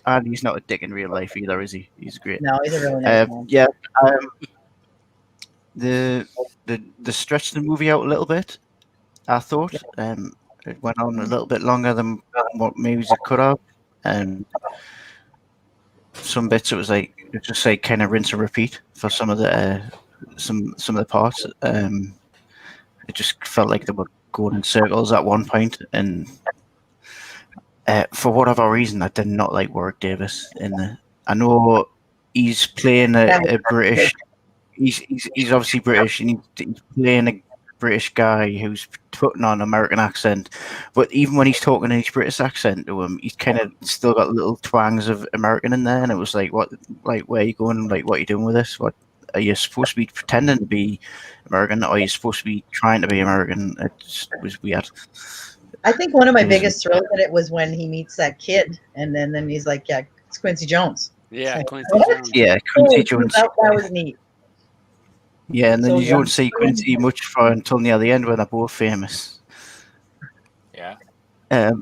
Andy's not a dick in real life either, is he? He's great. No, he's a really nice man. Yeah. The stretched the movie out a little bit. I thought it went on a little bit longer than what maybe it could have, and some bits it was just like kind of rinse and repeat for some of the some of the parts. It just felt like they were going in circles at one point, and for whatever reason, I did not like Warwick Davis in the. I know he's playing a British. He's obviously British, and he's playing a British guy who's putting on an American accent. But even when he's talking in his British accent to him, he's kind of still got little twangs of American in there. And it was like, what, like, where are you going? Like, what are you doing with this? What are you supposed to be pretending to be American, or are you supposed to be trying to be American? It was weird. I think one of my biggest thrills in it was when he meets that kid, and then he's like, "Yeah, it's Quincy Jones." Yeah, Like, Quincy what? Jones. Yeah, Quincy Jones. That was neat. Yeah, and then So, you don't see Quincy much for until near the end when they're both famous. Yeah. I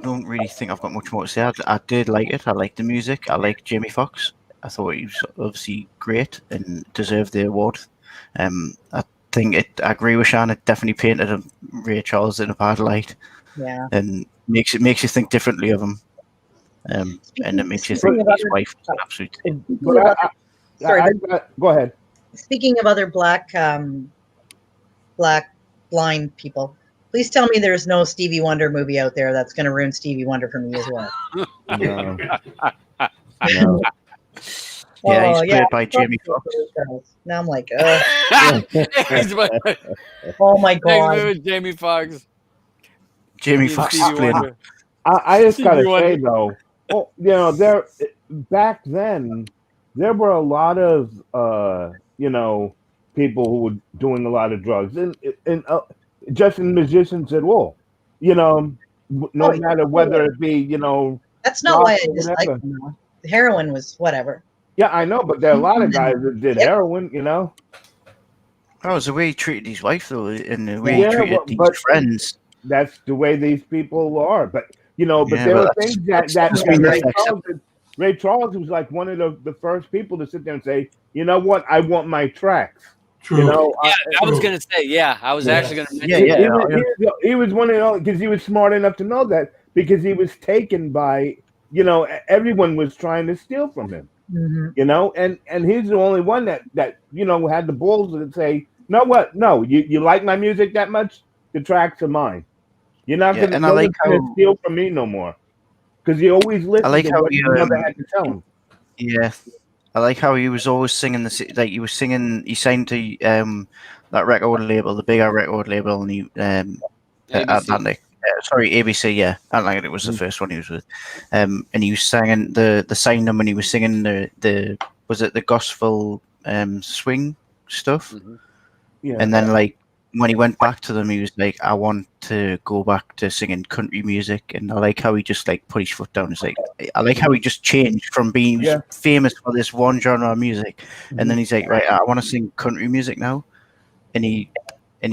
don't really think I've got much more to say. I did like it. I liked the music. I liked Jamie Foxx. I thought he was obviously great and deserved the award. I think I agree with Sean. It definitely painted Ray Charles in a bad light, Yeah. and makes you think differently of him. And it makes you think his wife is an absolute. Go ahead. Speaking of other black blind people, please tell me there's no Stevie Wonder movie out there that's going to ruin Stevie Wonder for me as well. No. No. Yeah, he's played by Jamie Foxx. Now I'm like, Next oh my god, movie, Jamie Foxx. Jamie Foxx is Stevie playing. Wonder. I just gotta Stevie Wonder. say though, there back then there were a lot of people who were doing a lot of drugs, and just in musicians at all, no matter whether it be that's not why I rock or dislike whatever. him. Though. The heroin was whatever. Yeah, I know, but there are a lot of guys that did heroin, Oh, it was the way he treated his wife though, and the way Yeah, he treated these friends. That's the way these people are. But Yeah, there but are things that been Ray Charles was like one of the first people to sit there and say, you know what, I want my tracks. True. Yeah, I was gonna say. Yeah, I was actually gonna mention. He was one of those because he was smart enough to know that, because he was taken by everyone was trying to steal from him. Mm-hmm. And he's the only one that had the balls to say, no, what? No, you like my music that much? The tracks are mine. You're not Yeah, gonna, and I like gonna steal from me no more. Because he always listened like to how what his mother had to tell him. Yeah, I like how he was always singing he was singing. He signed to that record label, the bigger record label, and he Atlantic. Sorry, ABC. Yeah, Atlantic was the first one he was with. And he was singing the signed him, and he was singing the was it the gospel swing stuff. Mm-hmm. Yeah. And then like when he went back to them, he was like, I want to go back to singing country music. And I like how he just like put his foot down. It's like, I like how he just changed from being famous for this one genre of music. And then he's like, right, I want to sing country music now. And he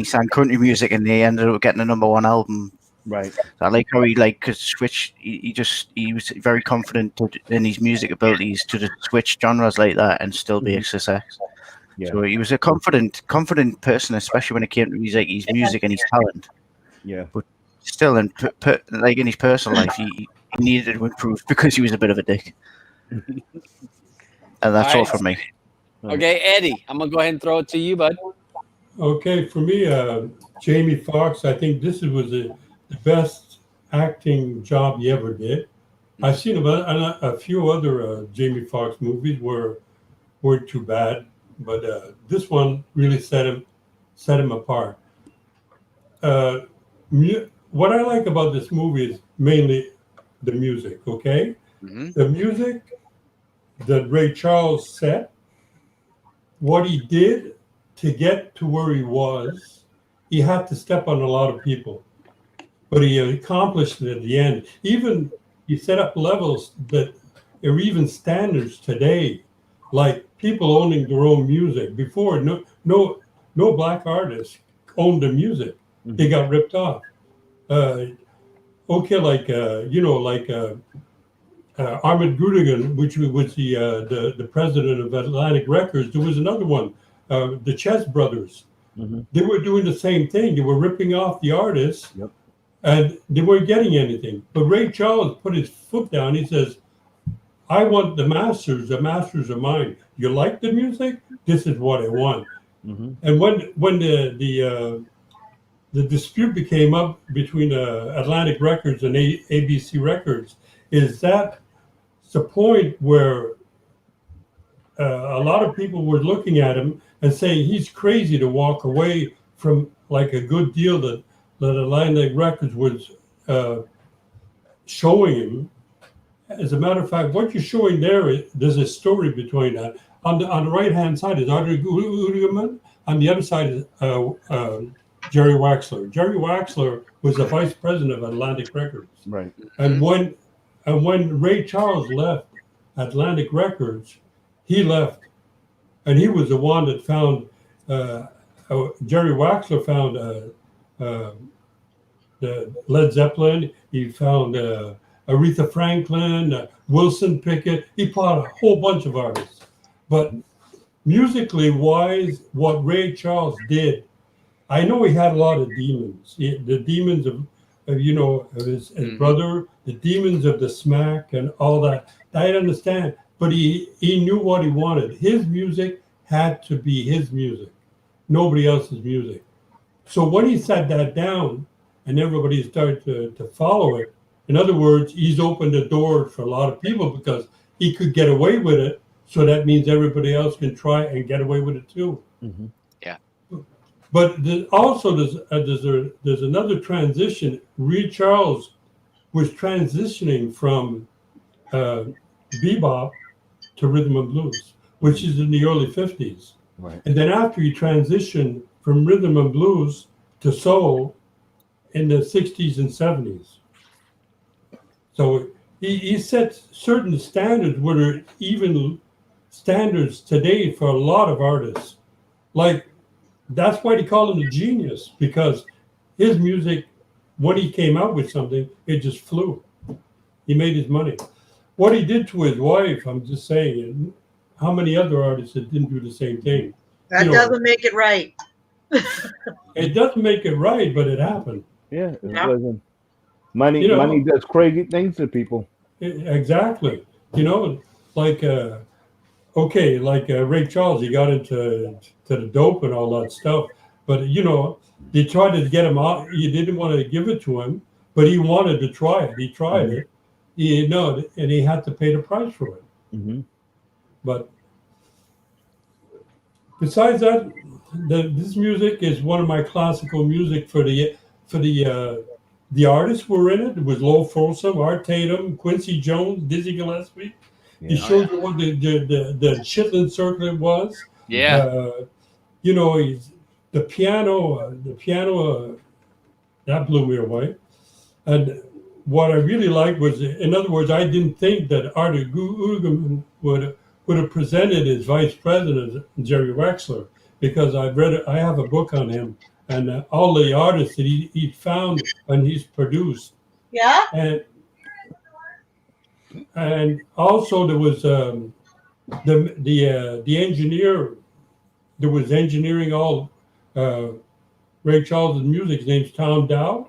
sang country music, and they ended up getting a #1 album. Right. So I like how he could switch. He was very confident in his music abilities to just switch genres like that and still be a success. Yeah. So he was a confident person, especially when it came to his music and his talent. Yeah. But still, in his personal life, he needed to improve because he was a bit of a dick. And that's all from me. Okay, Eddie, I'm gonna go ahead and throw it to you, bud. Okay, for me, Jamie Foxx, I think this was the best acting job he ever did. I've seen a few other Jamie Foxx movies weren't too bad, but this one really set him apart. Uh, what I like about this movie is mainly the music. Okay, Hmm. the music that Ray Charles set, what he did to get to where he was, he had to step on a lot of people, but he accomplished it at the end. Even he set up levels that are even standards today, like people owning their own music. Before, no black artists owned the music; they got ripped off. Uh, okay, like Ahmed Gudigan, which was the president of Atlantic Records. There was another one, the Chess Brothers. Mhm. They were doing the same thing. They were ripping off the artists, Yep. and they weren't getting anything. But Ray Charles put his foot down. He says, "I want the masters. The masters are mine. You like the music? This is what I want." Mhm. And when the dispute became up between Atlantic Records and ABC Records, is that the point where a lot of people were looking at him and saying he's crazy to walk away from like a good deal that Atlantic Records was showing him. As a matter of fact, what you're showing there's a story between that. On the right hand side is Audrey Udiman. On the other side is Jerry Waxler. Jerry Waxler was the vice president of Atlantic Records. Right. And when Ray Charles left Atlantic Records, he left, and he was the one that found Jerry Waxler found the Led Zeppelin. He found Aretha Franklin, Wilson Pickett. He bought a whole bunch of artists. But musically wise, what Ray Charles did, I know he had a lot of demons. The demons of his brother, the demons of the smack and all that. I understand. But he knew what he wanted. His music had to be his music, nobody else's music. So when he set that down and everybody started to follow it, in other words, he's opened the door for a lot of people because he could get away with it. So that means everybody else can try and get away with it too. Mm-hmm. Yeah. But also there's another transition. Ray Charles was transitioning from bebop to rhythm and blues, which is in the early 50s. Right. And then after he transitioned from rhythm and blues to soul in the 60s and 70s. So he set certain standards what are even standards today for a lot of artists. Like, that's why they call him a genius, because his music, when he came out with something, it just flew. He made his money. What he did to his wife, I'm just saying, how many other artists that didn't do the same thing? That doesn't make it right. It doesn't make it right, but it happened. Yeah, it Yeah. wasn't. Money does crazy things to people. Exactly. Like Ray Charles, he got into the dope and all that stuff. But they tried to get him out. You didn't want to give it to him, but he wanted to try it. He tried it. And he had to pay the price for it. Mm-hmm. But besides that, this music is one of my classical music for the artists who were in it. It was Lowell Fulsom, Art Tatum, Quincy Jones, Dizzy Gillespie. He showed you what the Chitlin Circuit was. Yeah. The piano that blew me away. And what I really liked was, in other words, I didn't think that Artie Udiman would have presented as vice president Jerry Wexler, because I have a book on him and all the artists that he found and he's produced. Yeah. And also there was the engineer that was engineering all Ray Charles' music. His name's Tom Dowd.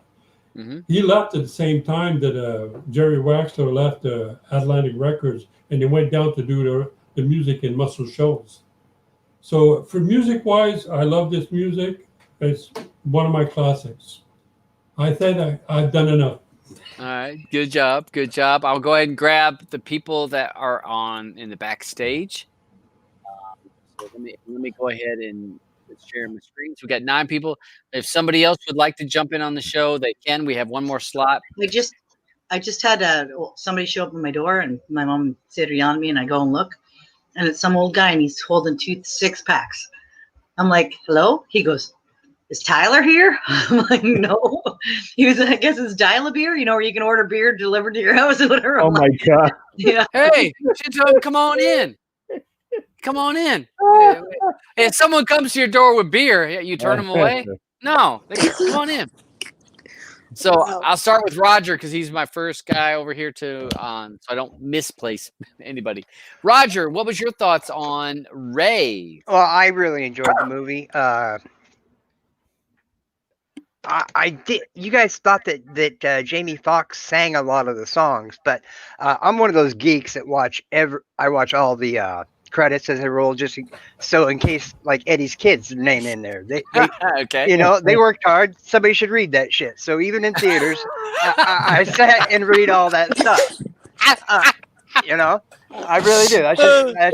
Mm-hmm. He left at the same time that Jerry Waxler left Atlantic Records, and they went down to do the music in Muscle Shoals. So for music-wise, I love this music. It's one of my classics. I think I've done enough. All right, good job, good job. I'll go ahead and grab the people that are on in the backstage. So let me go ahead and share my screen. So we got 9 people. If somebody else would like to jump in on the show, they can. We have one more slot. I just had somebody show up at my door, and my mom said to yawn me, and I go and look, and it's some old guy, and he's holding 2 6-packs. I'm like, hello? He goes, is Tyler here? I'm like, no. He was, I guess it's dial a beer, you know, where you can order beer delivered to your house or whatever. Oh I'm my like, God. yeah. Hey, come on in. Come on in. If someone comes to your door with beer, you turn them away? No, come on in. So I'll start with Roger because he's my first guy over here so I don't misplace anybody. Roger, what was your thoughts on Ray? Well, I really enjoyed the movie. I did. You guys thought that Jamie Foxx sang a lot of the songs, but I'm one of those geeks that I watch all the credits as they roll, just so in case like Eddie's kid's name in there. They Okay. you know, they worked hard. Somebody should read that shit. So even in theaters, I sat and read all that stuff. You know, I really do. That's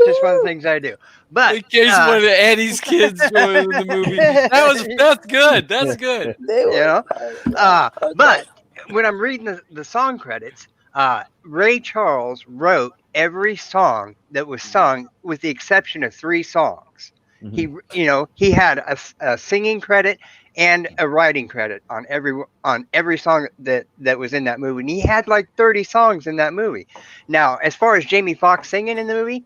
just one of the things I do. But in case one of Eddie's kids were in the movie, that's good. That's good. You know, but when I'm reading the song credits, Ray Charles wrote every song that was sung, with the exception of 3 songs. He had a singing credit and a writing credit on every song that was in that movie. And he had like 30 songs in that movie. Now, as far as Jamie Foxx singing in the movie,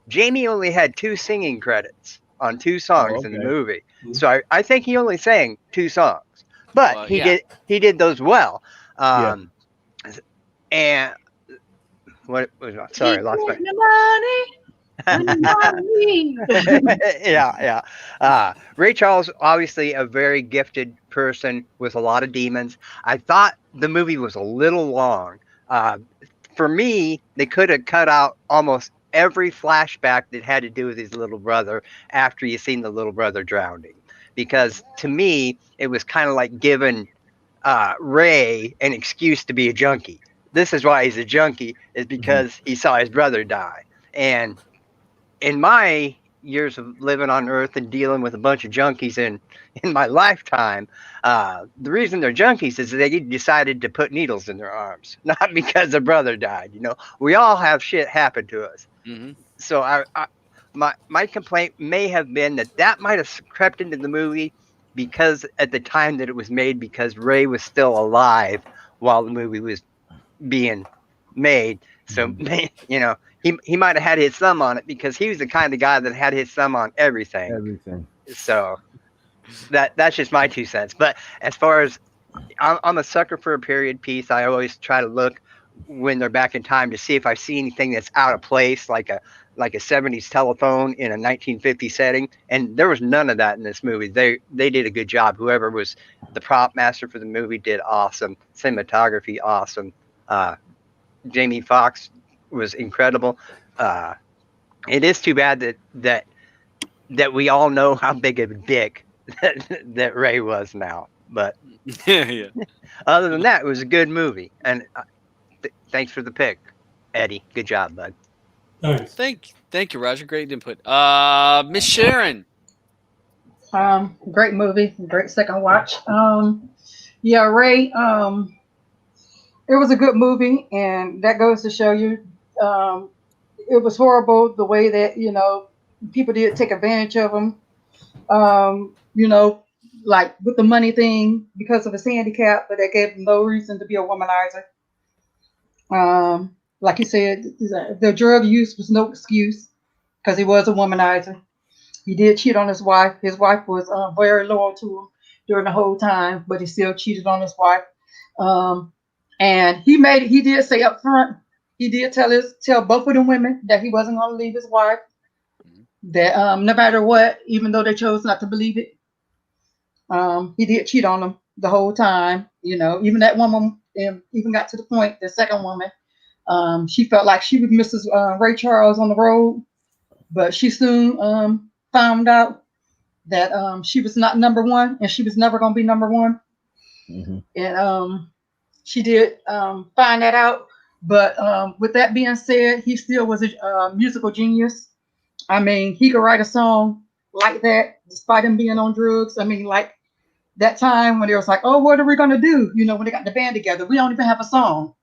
Jamie only had 2 singing credits on 2 songs in the movie. So I think he only sang 2 songs, but he did those well. And what was sorry, I lost my yeah. Ray Charles, obviously a very gifted person with a lot of demons. I thought the movie was a little long. For me, they could have cut out almost every flashback that had to do with his little brother after you seen the little brother drowning, because to me it was kind of like giving Ray an excuse to be a junkie. This is why he's a junkie, is because he saw his brother die. And in my years of living on Earth and dealing with a bunch of junkies in my lifetime, the reason they're junkies is they decided to put needles in their arms, not because their brother died. You know, we all have shit happen to us. So my complaint may have been that might have crept into the movie because at the time that it was made, because Ray was still alive while the movie was being made. So you know, he might have had his thumb on it, because he was the kind of guy that had his thumb on everything. So that's just my 2 cents. But as far as I'm a sucker for a period piece, I always try to look when they're back in time to see if I see anything that's out of place, like a 70s telephone in a 1950 setting. And there was none of that in this movie. They did a good job. Whoever was the prop master for the movie did awesome. Cinematography awesome. Jamie Foxx was incredible. It is too bad that we all know how big of a dick that Ray was now. But other than that, it was a good movie. And thanks for the pick, Eddie. Good job, bud. Thanks. Thank you, Roger. Great input. Miss Sharon. Great movie, great second watch. Yeah, Ray. It was a good movie, and that goes to show you, it was horrible the way that people did take advantage of him. Like with the money thing, because of his handicap, but that gave him no reason to be a womanizer. Like you said, the drug use was no excuse, because he was a womanizer. He did cheat on his wife. His wife was very loyal to him during the whole time, but he still cheated on his wife. And he did say up front, he did tell both of them women that he wasn't going to leave his wife. That no matter what, even though they chose not to believe it, he did cheat on them the whole time. Even that woman, even got to the point, the second woman, she felt like she was Mrs. Ray Charles on the road, but she soon found found out that she was not number one and she was never gonna be number one. Mhm. And she did find that out. But with that being said, he still was a musical genius. I mean, he could write a song like that despite him being on drugs. I mean, like that time when it was like, oh, what are we gonna do? You know, when they got the band together, we don't even have a song.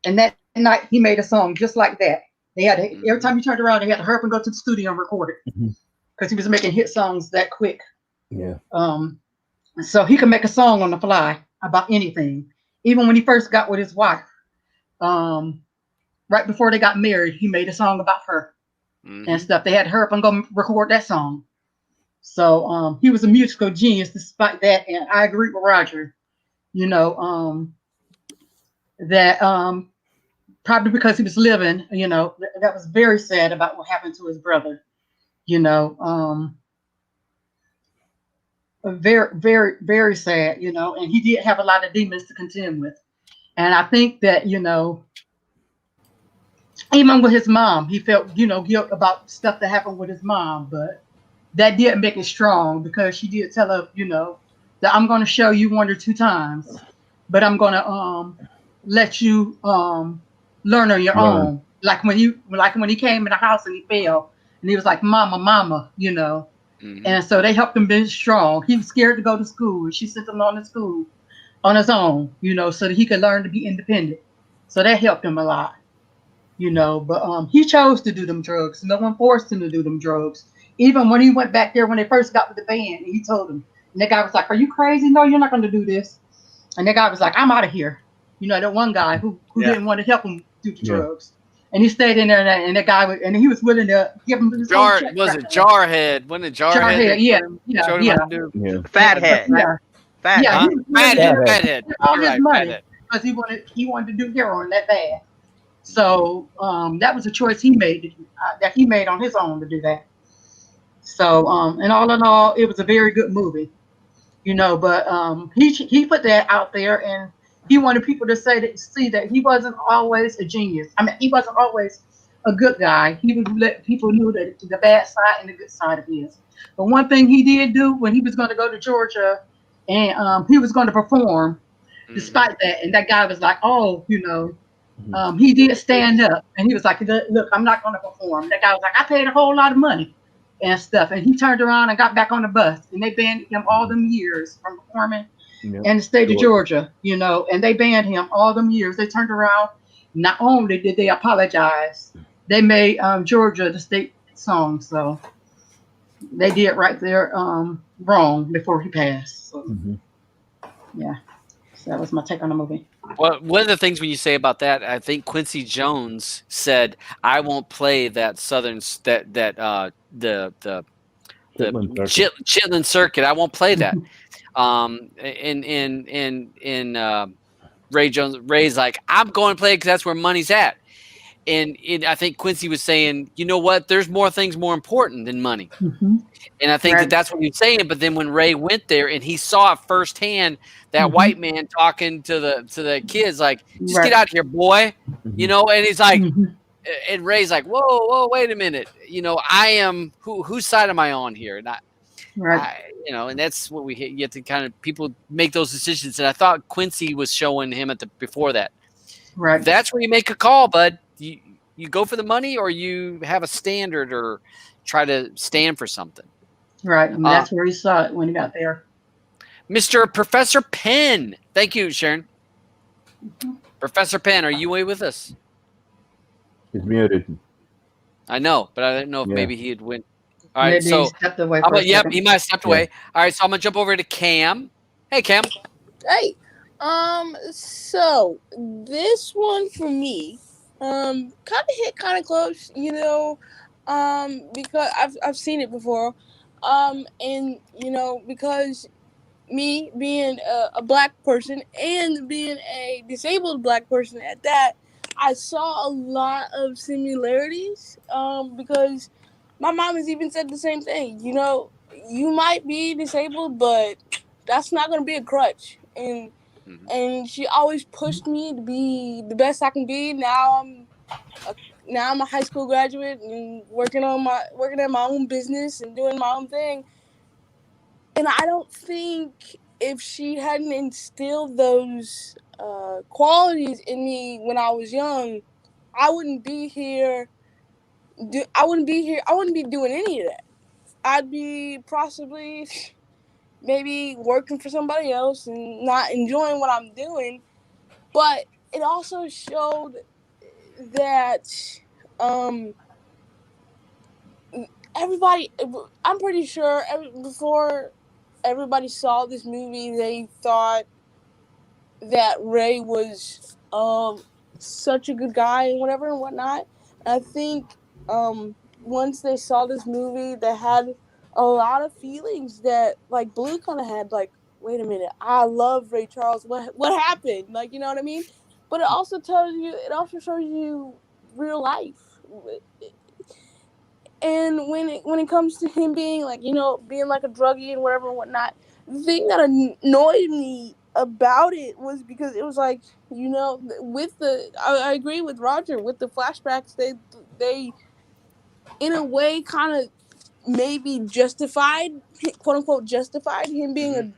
And that night he made a song just like that. They had to, every time he turned around, they had to hurry up and go to the studio and record it Mhm. because he was making hit songs that quick. Yeah. So he could make a song on the fly about anything. Even when he first got with his wife, right before they got married, he made a song about her and stuff. They had to hurry up and go record that song. So he was a musical genius despite that. And I agree with Roger, you know, that probably because he was living, you know, that was very sad about what happened to his brother, you know, very, very, very sad, you know, and he did have a lot of demons to contend with. And I think that, you know, even with his mom, he felt, you know, guilt about stuff that happened with his mom, but that didn't make it strong because she did tell her, you know, that I'm going to show you 1 or 2 times, but I'm going to let you learn on your own. Like when he came in the house and he fell and he was like, mama, mama, you know. And so they helped him be strong. He was scared to go to school and she sent him on to school on his own, you know, so that he could learn to be independent. So that helped him a lot, you know, but he chose to do them drugs. No one forced him to do them drugs. Even when he went back there when they first got with the band, he told them, and the guy was like, are you crazy? No, you're not going to do this. And the guy was like, I'm out of here. You know, that one guy who didn't want to help him do the drugs. And he stayed in there and the guy and he was willing to give him his whole check. Was it Jarhead? Wasn't it Jarhead? Yeah, Showed him how to do Fathead. Yeah. Fathead. Yeah, he was willing to give Fathead. all You're his right, money Fathead. because he wanted to do heroin that bad. So that was a choice he made that he made on his own to do that. So and all in all, it was a very good movie, you know. But he put that out there, and he wanted people to see that he wasn't always a genius. I mean, he wasn't always a good guy. He would let people know the bad side and the good side of his. But one thing he did do when he was going to go to Georgia, and he was going to perform, despite that, and that guy was like, oh, you know. He did stand up and he was like, look, I'm not going to perform. That guy was like, I paid a whole lot of money and stuff. And he turned around and got back on the bus and they banned him all them years from performing in the state of Georgia, you know, and they banned him all them years. They turned around. Not only did they apologize, they made Georgia the state song. So they did right there wrong before he passed. So, yeah. So that was my take on the movie. Well, one of the things when you say about that, I think Quincy Jones said, "I won't play that Southern the Chitlin Circuit. I won't play that." In Ray's like, "I'm going to play it because that's where money's at." And I think Quincy was saying, you know what? There's more things more important than money. And I think that's what he was saying. But then when Ray went there and he saw it firsthand, that white man talking to the kids, like, just get out of here, boy. You know, and he's like, and Ray's like, whoa, wait a minute. You know, I am whose side am I on here? And you know, and that's what you have to kind of people make those decisions. And I thought Quincy was showing him before that. Right. That's where you make a call, bud. You go for the money or you have a standard or try to stand for something. Right. And that's where he saw it when he got there. Mr. Professor Penn. Thank you, Sharon. Professor Penn, are you with us? He's muted. I know, but I didn't know if maybe he had went. All right, maybe so he stepped away for a second. he might have stepped away. All right, so I'm gonna jump over to Cam. Hey, Cam. Hey, so this one for me, kind of hit kind of close, you know, because I've seen it before, and you know, because me being a black person and being a disabled black person at that, I saw a lot of similarities, because my mom has even said the same thing. You know, you might be disabled, but that's not going to be a crutch. And she always pushed me to be the best I can be. Now now I'm a high school graduate and working at my own business and doing my own thing. And I don't think if she hadn't instilled those qualities in me when I was young, I wouldn't be here. I wouldn't be here. I wouldn't be doing any of that. I'd be possibly maybe working for somebody else and not enjoying what I'm doing. But it also showed that um, everybody, I'm pretty sure before everybody saw this movie, they thought that Ray was such a good guy and whatever and whatnot. And I think once they saw this movie, they had a lot of feelings that like Blue kind of had. Like, wait a minute, I love Ray Charles. What happened? Like, you know what I mean? But it also tells you. It also shows you real life. And when it comes to him being like, you know, being like a druggie and whatever and whatnot, the thing that annoyed me about it was because it was like, you know, with I agree with Roger with the flashbacks. They in a way kind of maybe justified, quote unquote, justified him being a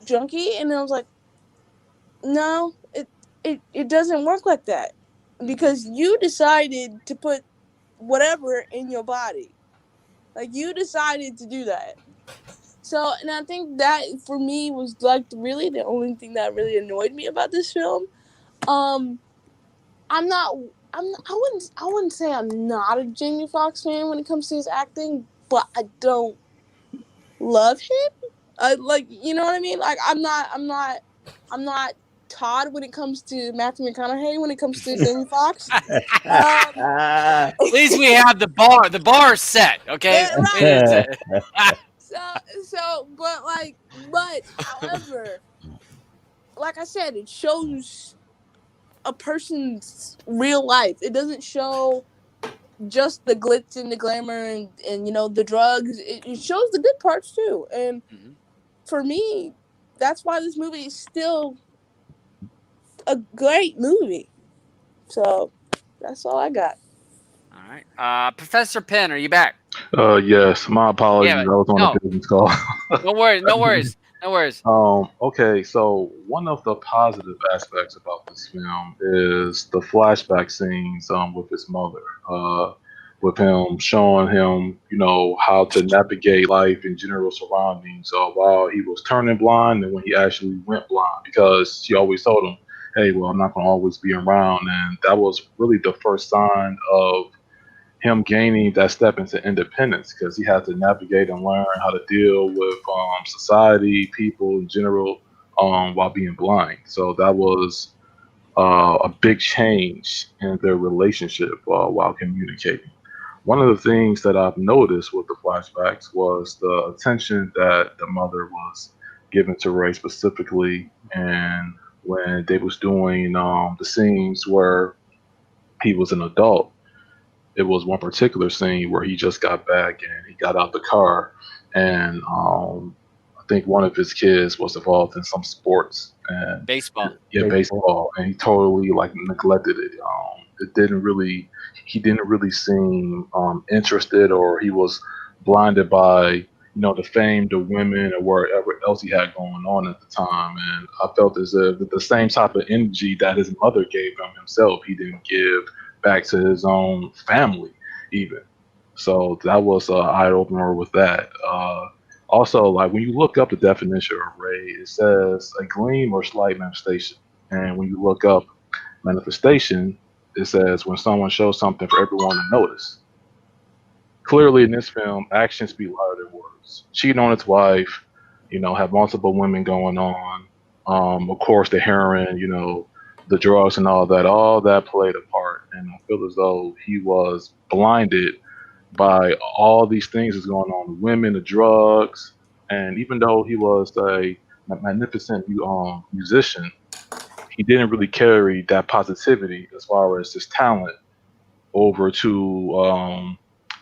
junkie, and I was like, no, it doesn't work like that because you decided to put whatever in your body. Like, you decided to do that. So, and I think that for me was like really the only thing that really annoyed me about this film. Um, I'm not. I wouldn't say I'm not a Jamie Foxx fan when it comes to his acting, but I don't love him. I like, you know what I mean. Like, I'm not Todd when it comes to Matthew McConaughey when it comes to Jamie Foxx. At least we have the bar. The bar is set. Okay. Yeah, right. But however, like I said, it shows a person's real life. It doesn't show just the glitz and the glamour and you know, the drugs. It shows the good parts too. And for me, that's why this movie is still a great movie. So that's all I got. All right. Professor Penn, are you back? Yes, my apologies. Yeah. I was on No. a business call. No worries. No worries. No worries. Okay, so one of the positive aspects about this film is the flashback scenes with his mother, with him showing him, you know, how to navigate life in general surroundings while he was turning blind and when he actually went blind, because she always told him, "Hey, well, I'm not going to always be around," and that was really the first sign of him gaining that step into independence because he had to navigate and learn how to deal with society, people in general, while being blind. So that was a big change in their relationship while communicating. One of the things that I've noticed with the flashbacks was the attention that the mother was given to Ray specifically, and when they was doing the scenes where he was an adult, it was one particular scene where he just got back and he got out the car, and I think one of his kids was involved in some sports and Baseball. yeah, baseball, and he totally like neglected it. It didn't really, he didn't really seem interested, or he was blinded by the fame, the women, or wherever else he had going on at the time. And I felt as if the same type of energy that his mother gave him himself, he didn't give back to his own family, even. So that was an eye opener with that. Also, like when you look up the definition of ray, it says a gleam or slight manifestation. And when you look up manifestation, it says when someone shows something for everyone to notice. Clearly, in this film, actions speak louder than words. Cheating on his wife, have multiple women going on. Of course, the heroin, the drugs and all that played a part. And I feel as though he was blinded by all these things that's going on, the women, the drugs, and even though he was a magnificent musician, he didn't really carry that positivity as far as his talent over to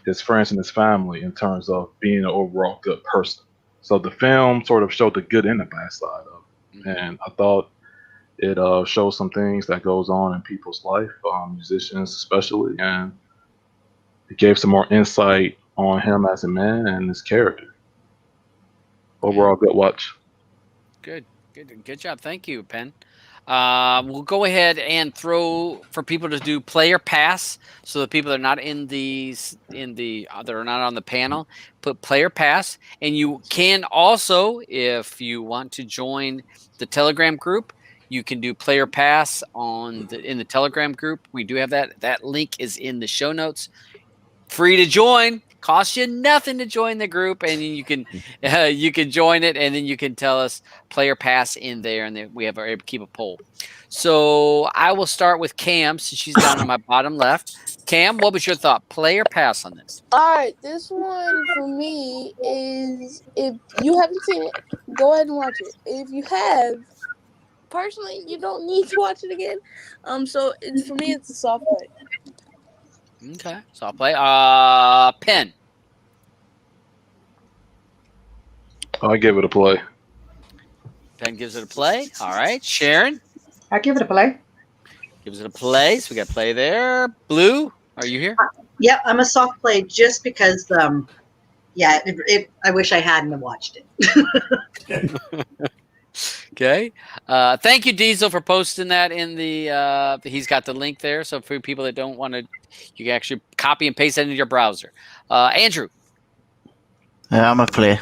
his friends and his family in terms of being an overall good person. So the film sort of showed the good and the bad side of it, and I thought it shows some things that goes on in people's life, musicians especially, and It gave some more insight on him as a man and his character. Overall, good watch. Good job. Thank you, Penn. We'll go ahead and throw for people to do player pass. So the people that are not that are not on the panel, put player pass, and you can also, if you want to join the Telegram group, you can do player pass in the Telegram group. We do have that. That link is in the show notes. Free to join. Costs you nothing to join the group, and you can join it, and then you can tell us player pass in there, and then we have our keep a poll. So I will start with Cam, since she's down on my bottom left. Cam, what was your thought? Player pass on this? All right, this one for me is, if you haven't seen it, go ahead and watch it. If you have, personally, you don't need to watch it again. So for me, it's a soft play. Okay, soft play. Penn. I give it a play. Penn gives it a play. All right, Sharon I give it a play. gives it a play. So we got play there. Blue, are you here? Yeah, I'm a soft play just because, I wish I hadn't watched it. Okay. Thank you, Diesel, for posting that in the. He's got the link there, so for people that don't want to, you can actually copy and paste that into your browser. Andrew, I'm a play.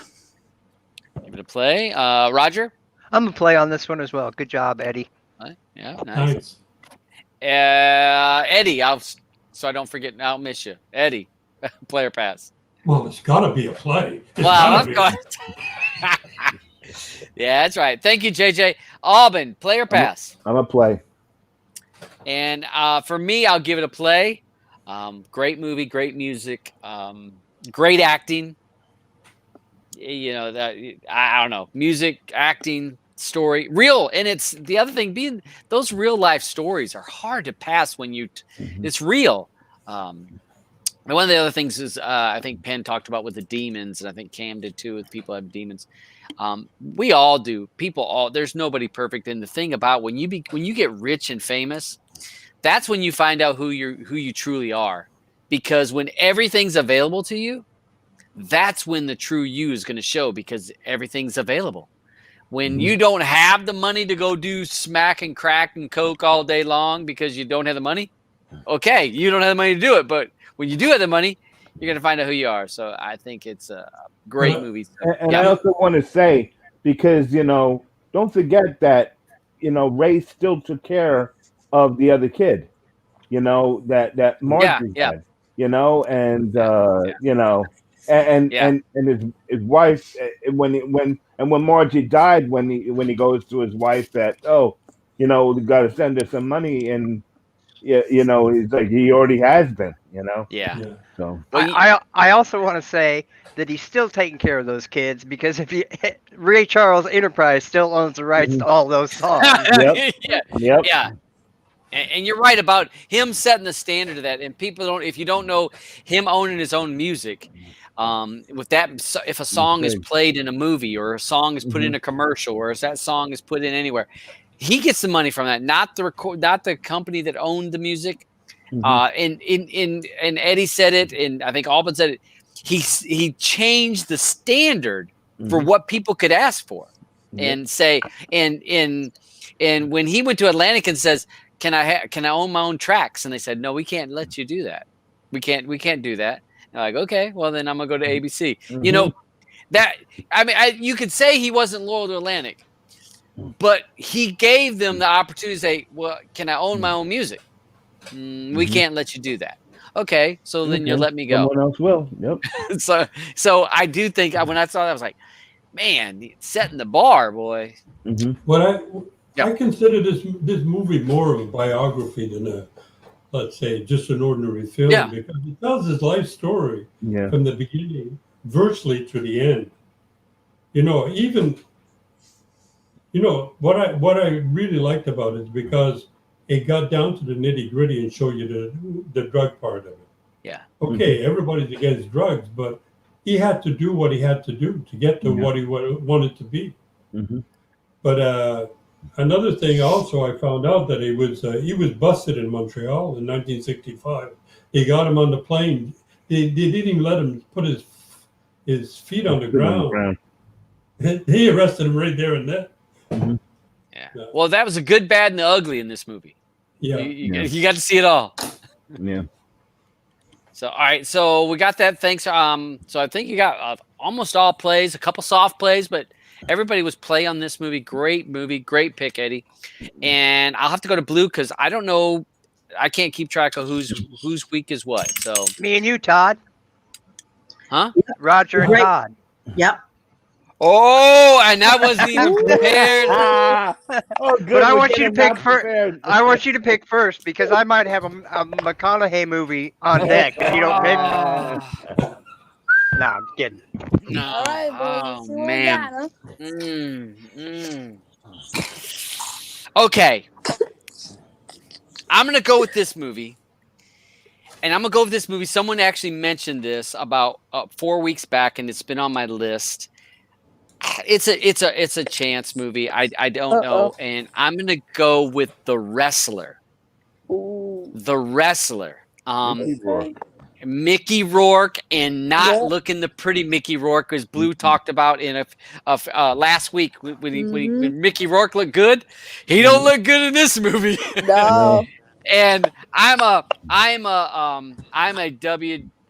give it a play. Roger, I'm a play on this one as well. Good job, Eddie. yeah, nice. Thanks. Eddie, so I don't forget. I'll miss you, Eddie. Player pass. Well, it's got to be a play. It's Well, gotta of be. course. Yeah, that's right. Thank you, JJ. Auburn, player pass. I'm a play. And for me, I'll give it a play. Great movie, great music, great acting. You know, that I don't know, music, acting, story, real. And it's the other thing being those real life stories are hard to pass when it's real. And one of the other things is I think Penn talked about with the demons, and I think Cam did too, with people have demons. We all do. There's nobody perfect. And the thing about when you get rich and famous, that's when you find out who you truly are. Because when everything's available to you, that's when the true you is going to show, because everything's available. When you don't have the money to go do smack and crack and coke all day long because you don't have the money, okay, you don't have the money to do it. But when you do have the money, you're going to find out who you are. So I think it's a great movie. And I also want to say, because, don't forget that, Ray still took care of the other kid, that Marjorie had, and his wife, when Margie died, when he goes to his wife that, we got to send her some money, and he's like, he already has been, Yeah. So I also want to say that he's still taking care of those kids, because Ray Charles Enterprise still owns the rights to all those songs. Yeah. And you're right about him setting the standard of that. And people if you don't know him owning his own music, with that, if a song is played in a movie, or a song is put in a commercial, or if that song is put in anywhere, he gets the money from that, not the company that owned the music. And Eddie said it, and I think Alban said it. He changed the standard for what people could ask for, and say, and when he went to Atlantic and says, can I own my own tracks? And they said, no, we can't let you do that. We can't do that. And I'm like, okay, well then I'm gonna go to ABC. You could say he wasn't loyal to Atlantic, but he gave them the opportunity to say, well, can I own my own music? We can't let you do that. Okay, so then you'll let me go. Someone else will. Yep. So I do think when I saw that, I was like, man, setting the bar, boy. I consider this movie more of a biography than let's say, just an ordinary film, because it tells his life story from the beginning, virtually to the end. What I really liked about it is because it got down to the nitty gritty and showed you the drug part of it. Yeah. Okay, everybody's against drugs, but he had to do what he had to do to get to what he wanted to be. But another thing also, I found out that he was busted in Montreal in 1965. He got him on the plane. they didn't even let him put his feet on the On the ground. ground. He arrested him right there and then. Yeah. Yeah. Well, that was a good, bad, and the ugly in this movie. Yeah. You got to see it all. Yeah. So, all right. So we got that. Thanks. So I think you got almost all plays, a couple soft plays, but everybody was play on this movie. Great movie. Great pick, Eddie. And I'll have to go to Blue because I don't know. I can't keep track of whose week is what. So, Me and you, Todd. huh? Roger and Right. Todd. Yep. Oh, and that wasn't even prepared. Oh, good. But I we're want you to getting pick not first. prepared. I want you to pick first because I might have a McConaughey movie on deck. If you don't pick, Ah, no, I'm kidding. no. All right, boys. Oh, Let's see what we man. got, huh? Okay. I'm going to go with this movie. And I'm going to go with this movie. Someone actually mentioned this about 4 weeks back, and it's been on my list. It's a chance movie. I don't know. And I'm going to go with The Wrestler. Ooh. The Wrestler. Okay. Mickey Rourke, and not Yep. looking the pretty Mickey Rourke, as Blue talked about in last week when Mickey Rourke looked good. He don't look good in this movie. No. And I'm a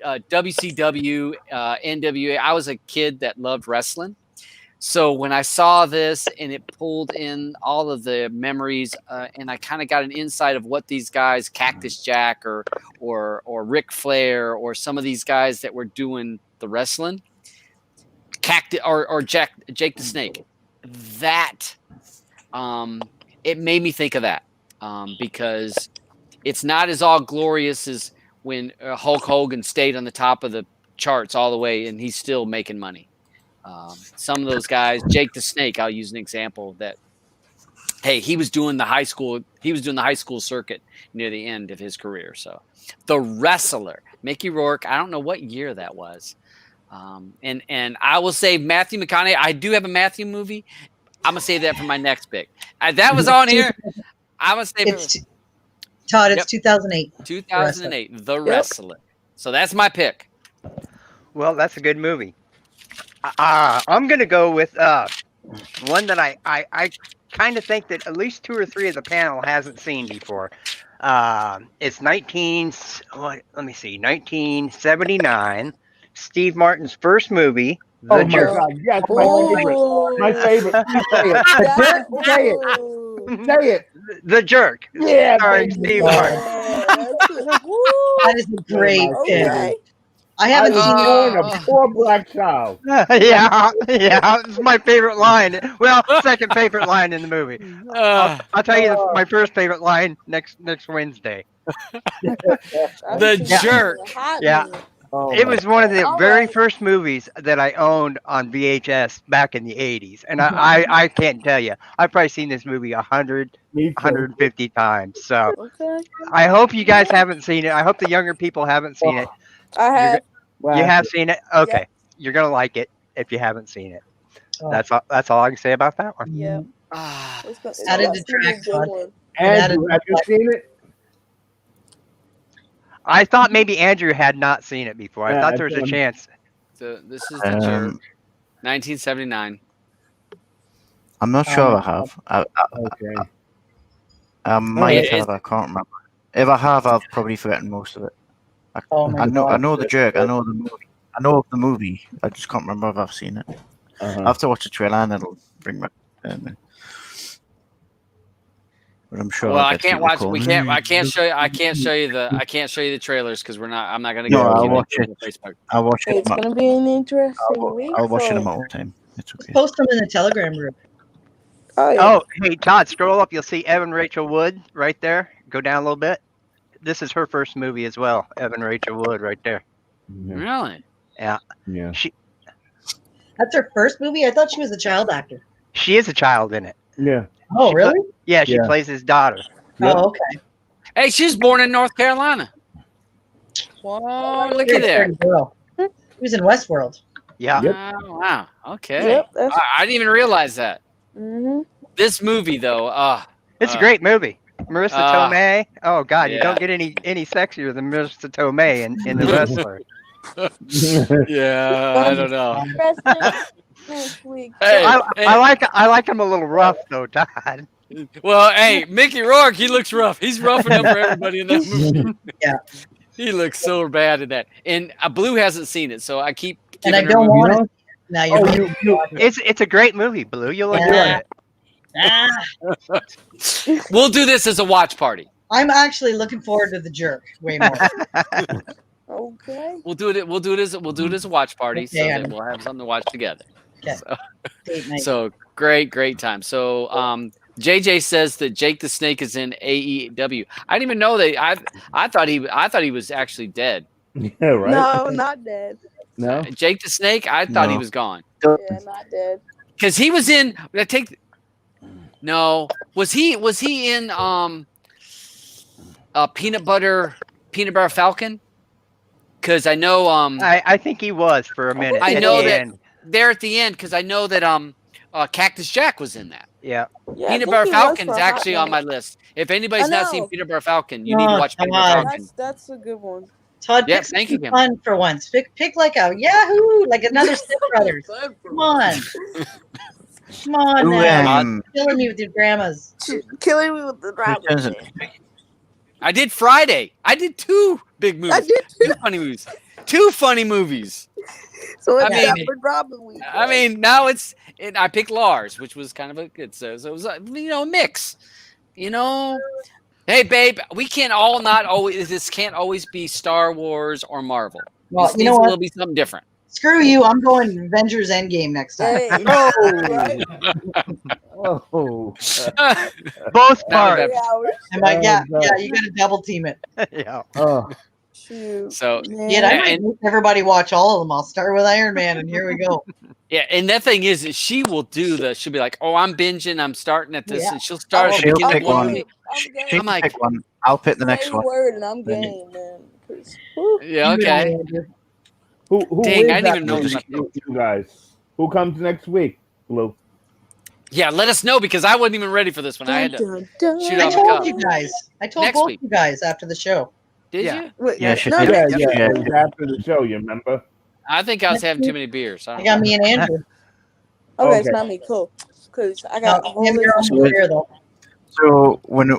WCW NWA. I was a kid that loved wrestling. So when I saw this and it pulled in all of the memories, and I kind of got an insight of what these guys, Cactus Jack or Ric Flair, or some of these guys that were doing the wrestling, Cactus or Jake the Snake, that it made me think of that because it's not as all glorious as when Hulk Hogan stayed on the top of the charts all the way and he's still making money. Some of those guys, Jake the Snake, I'll use an example that, hey, he was doing the high school circuit near the end of his career. So The Wrestler, Mickey Rourke, I don't know what year that was. And I will say Matthew McConaughey, I do have a Matthew movie. I'm going to save that for my next pick. That was on here. I'm going to save it. Todd, it's Yep. 2008. 2008, The Wrestler. So that's my pick. Well, that's a good movie. I'm gonna go with one that I kind of think that at least 2 or 3 of the panel hasn't seen before. It's 1979. Steve Martin's first movie, The Oh my Jerk. God! Yes, my favorite. My favorite. Say it. Say it. The Jerk. Yeah, Starring baby. Steve Martin. That is a great pick. Okay. I haven't was seen it. born a poor black child. yeah, it's my favorite line. Well, second favorite line in the movie. I'll tell you my first favorite line next Wednesday. The Jerk. Yeah. Oh It my was one of the All very right. first movies that I owned on VHS back in the 80s. And I can't tell you. I've probably seen this movie 100, Me too. 150 times. So Okay. I hope you guys haven't seen it. I hope the younger people haven't seen it. I have. You have seen it? Okay. You're going to like it if you haven't seen it. Oh. That's all I can say about that one. Yep. Ah, It's Added that's to gonna be a Trakt, good Todd. one. Andrew, have you seen it? I thought maybe Andrew had not seen it before. I Yeah, thought there was a I've chance. so this is The Jerk, 1979. I'm not sure I have. Okay. I might it have. I can't remember. If I have, I've probably forgotten most of it. Oh my I God. know The Jerk. I know the movie. I know of the movie. I just can't remember if I've seen it. I have to watch the trailer and it'll bring back. But I'm sure. Well, I'll I get can't people watch. calling, We can't. I "Hey, can't show you. I can't show you the trailers because we're not. I'm not gonna No, go. I'll watch it. Facebook. I'll watch it. It's gonna be an interesting week. I'll watch it in folks. my own time. It's okay. Post them in the Telegram group. Oh, yeah. Oh, hey, Todd, scroll up. You'll see Evan Rachel Wood right there. Go down a little bit. This is her first movie as well. Evan Rachel Wood right there. Yeah. Really? Yeah. That's her first movie? I thought she was a child actor. She is a child in it. Yeah. Oh, She really? Yeah, she Yeah. plays his daughter. Oh, okay. Hey, she was born in North Carolina. Whoa, looky there. Girl. She was in Westworld. Yeah. Yep. Wow. Okay. Yep. That's. I didn't even realize that. Mm-hmm. This movie, though, It's a great movie. Marissa Tomei. Oh God, you yeah. don't get any sexier than Marissa Tomei in The Wrestler. Yeah, I don't know. Next week. Hey, I like him a little rough though, Todd. well, hey, Mickey Rourke, he looks rough. He's rough enough for everybody in that movie. Yeah. He looks so bad in that. And Blue hasn't seen it, so I keep And giving I her don't movies. want it. Now you're making me watch it. It's a great movie, Blue. You'll enjoy Yeah. it. Ah, We'll do this as a watch party. I'm actually looking forward to The Jerk way more. Okay. We'll do it as a watch party, so Okay, that Anna. we'll have something to watch together. Okay. So, Date night. so great time. So JJ says that Jake the Snake is in AEW. I didn't even know that. I thought he was actually dead. Yeah, right. No, not dead. No. Jake the Snake, I thought he No. was gone. Yeah, not dead. Because he was in. No, was he in Peanut Butter Falcon? Because I know I think he was for a minute. I at know the that end. there at the end, because I know that Cactus Jack was in that. Yeah. Yeah, I Peanut think Butter he was Falcon for is a hot actually on my minute. list. If anybody's I not seen know. Peanut Butter Falcon, you need to Oh, watch Peanut come Butter on. Falcon. That's a good one. Todd, Yeah, pick thank you, something Kim. fun for once. Pick like a Yahoo, like another Step Brothers. Come on. Come on Who, now. um, Killing me with your grandmas. Killing me with the who rabbit. doesn't? I did Friday. I did 2 big movies. I did too. 2 funny movies. 2 funny movies. So it's I mean- Dapper Robin week. I mean, now I picked Lars, which was kind of a good. So it was a mix. Hey, babe, we can't all not always. This can't always be Star Wars or Marvel. Well, This you know needs what? to be something different. Screw you. I'm going Avengers Endgame next time. Hey, Oh. right? Oh. Both Now parts. that- 3 hours. I'm like, yeah, Oh, God. you got to double team it. Yeah. Oh. Shoot. So Man. Yeah, I Yeah, might and- make everybody watch all of them. I'll start with Iron Man, and here we go. yeah, and that thing is, she will do she'll be like, "Oh, I'm binging. I'm starting at this," Yeah. and she'll start at the She'll beginning pick of one one. movie. I'm She game. can I'm like- pick one. I'll pick the next Say one. word and I'm game, man. 'Cause, whew. Yeah, okay. Who Dang, wins I didn't that even know movie, that. you guys? Who comes next week, Blue? Yeah, let us know because I wasn't even ready for this one. I had to. Dun, dun, shoot I off the told cuff. you guys. I told Next both week. you guys after the show. Did Yeah. you? Wait, Yeah, she no, did. Yeah, next- yeah. It was after the show. You remember? I think I was having too many beers. I I don't got know. me and Andrew. Okay, it's Okay. not me. Cool. Because I No, got a whole him, you're list. almost there, though.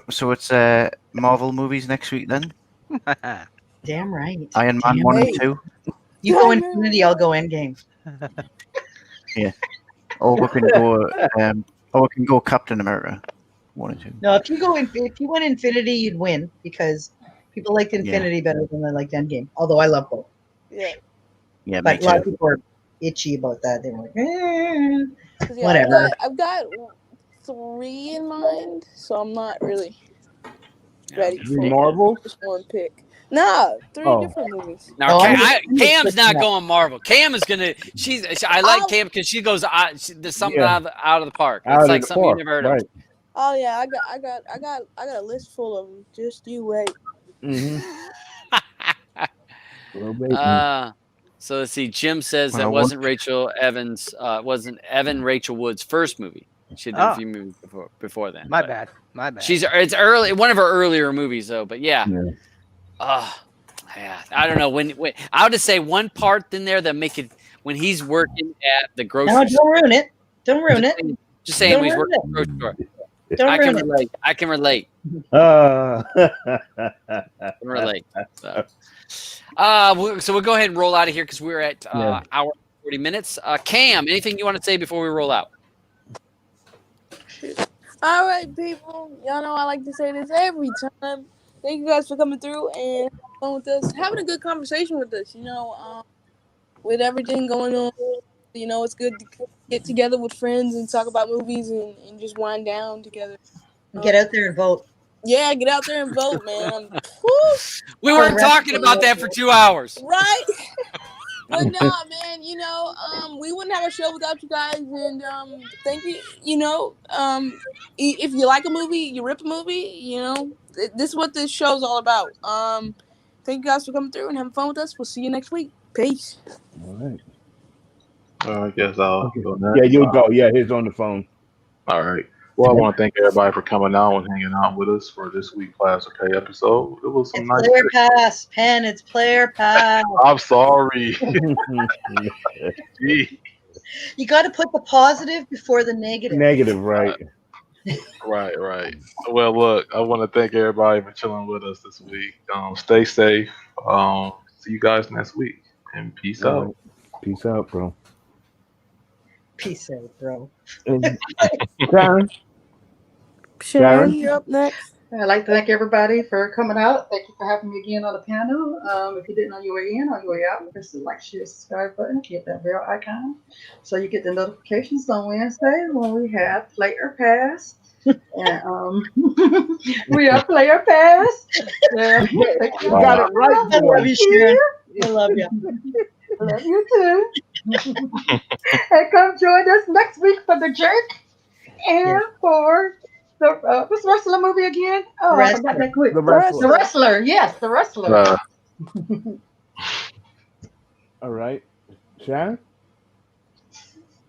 So it's Marvel movies next week then. Damn right. Iron Man Damn 1 right. and 2. You go Infinity, I'll go Endgame. Or we can go. Or we can go Captain America 1 and 2. No, if you went Infinity, you'd win because people liked Infinity better than they liked Endgame. Although I love both, Yeah. Yeah, me but a lot of too. people are itchy about that. They were like, eh. 'Cause, yeah, Whatever. I've got 3 in mind, so I'm not really ready for Marvel? just one pick. Nah, 3 Oh. different movies. Now, Oh, I'm just Cam's switching not up. going Marvel. Cam is gonna. I like I'll- Cam because she goes. There's something Yeah. out of the park. Out It's of like the something park, you never heard of. right. Oh yeah, I got a list full of them. Just you wait. Mm-hmm. So let's see. Jim says that Well, wasn't Rachel Evans. Wasn't Evan Rachel Wood's first movie. She did a few movies before then. My but bad. My bad. It's early. One of her earlier movies though. But yeah. Yeah. Yeah. I don't know when. I would just say one part in there that make it when he's working at the grocery No, store. don't ruin it. Don't ruin it. Just saying Don't when he's ruin working at the grocery store. Don't I can ruin it. relate. I can relate. Uh, I can relate. So we'll go ahead and roll out of here because we're at Yeah. hour 40 minutes. Cam, anything you want to say before we roll out? All right, people. Y'all know I like to say this every time. Thank you guys for coming through and having fun with us, having a good conversation with us. With everything going on, it's good to get together with friends and talk about movies and just wind down together. Get out there and vote. Yeah, get out there and vote, man. Woo, We weren't talking about that for 2 hours. right? But no, man, we wouldn't have a show without you guys. And thank you. If you like a movie, you rip a movie. This is what this show's all about. Thank you guys for coming through and having fun with us. We'll see you next week. Peace. all right. I guess I'll go next. Yeah, you go. Yeah, he's on the phone. All right. Well, I want to thank everybody for coming out and hanging out with us for this week's Class or Pay episode. It was some It's nice. player pass, Penn. It's player pass. I'm sorry. Gee. You got to put the positive before the negative. Negative, right? Right. Well, look, I want to thank everybody for chilling with us this week. Stay safe. See you guys next week. And peace All out. right. Peace out, bro. Peace out, bro. And Sharon, Sharon, you're up next. I'd like to thank everybody for coming out. Thank you for having me again on the panel. If you didn't know your way in or your way out, press the like, share, subscribe button. Hit that bell icon so you get the notifications on Wednesday when we have Player Pass. And we have Player Pass. you got it right, I boy. love you, Sharon. I love you. Love you too. And come join us next week for The Jerk and for the what's the wrestler movie again? Oh, I forgot that quick. The The wrestler. Wrestler. Yes, The Wrestler. All right, Sharon.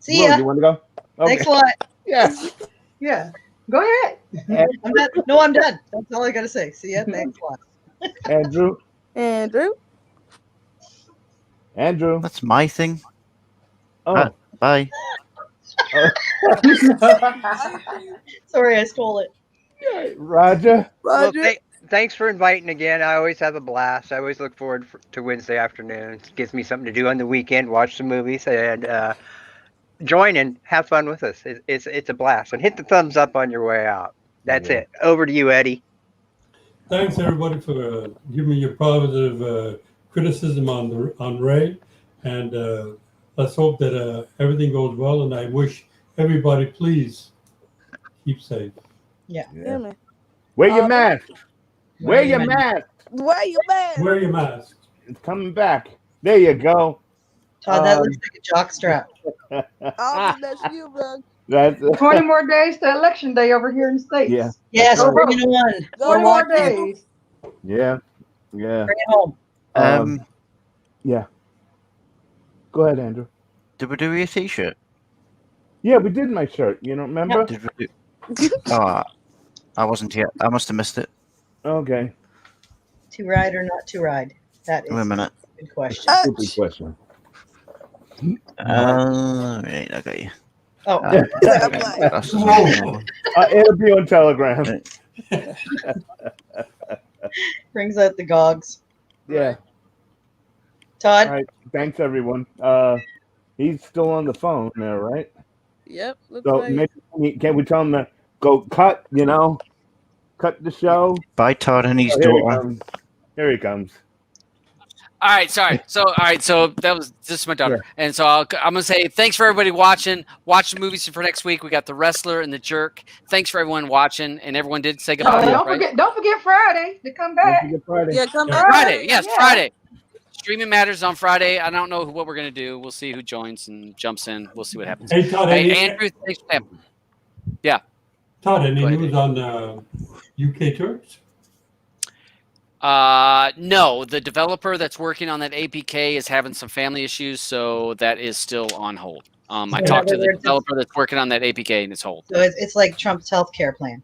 See Blue, ya. you want to go? Okay. Thanks a lot. Yeah. Yeah. Go ahead. I'm done. No, I'm done. That's all I got to say. See ya. Thanks a lot. Andrew. Andrew. That's my thing. Oh. Bye. Sorry, I stole it. Roger. Well, thanks for inviting again. I always have a blast. I always look forward to Wednesday afternoons. It gives me something to do on the weekend, watch some movies, and join and have fun with us. It's a blast. And hit the thumbs up on your way out. That's it. Over to you, Eddie. Thanks everybody for giving me your positive criticism on Ray, and let's hope that everything goes well. And I wish everybody, please keep safe. Yeah, man. Wear your mask. Wear your mask. Wear your mask. Wear your mask. It's coming back. There you go. Todd, that looks like a jock strap. Oh, that's you, bro. That's 20 more days to election day over here in the States. Yeah. Yes, Go bring it on. 20 more days. Yeah. Bring it home. Yeah. Go ahead, Andrew. Did we do your t-shirt? Yeah, we did my shirt. You don't remember? Did we do... Oh, I wasn't here. I must have missed it. Okay. To ride or not to ride? That is Wait a minute. a good question. Stupid question. Right, I got you. Oh, That's It'll be on Telegram. brings out the gogs. Yeah. Todd? All right. Thanks, everyone. He's still on the phone there, right? Yep. Looks So like maybe can we tell him to go cut? Cut the show. Bye, Todd and his Oh, here he daughter. comes. Here he comes. All right, sorry. So that was just my daughter, and so I'm gonna say thanks for everybody watching. Watch the movies for next week. We got The Wrestler and The Jerk. Thanks for everyone watching, and everyone did say goodbye. Don't forget Friday to come back. Friday. yeah, come back. Friday, yes, Yeah. Friday. Streaming Matters on Friday. I don't know what we're gonna do. We'll see who joins and jumps in. We'll see what happens. Hey, Todd, Hey, any, Andrew, thanks for having me. Yeah. Todd, any Go ahead, news on UK Turks? No, the developer that's working on that APK is having some family issues, so that is still on hold. I talked to the developer that's working on that APK, and it's hold. So it's like Trump's healthcare plan.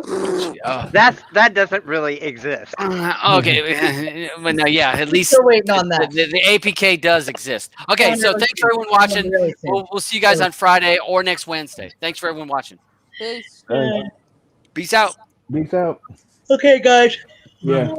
That doesn't really exist. Okay, but no, yeah, at least Still waiting on that. the APK does exist. Okay, so thanks for everyone watching. Really soon. We'll see you guys on Friday or next Wednesday. Thanks for everyone watching. Peace. Peace out. Peace out. Okay, guys. Yeah.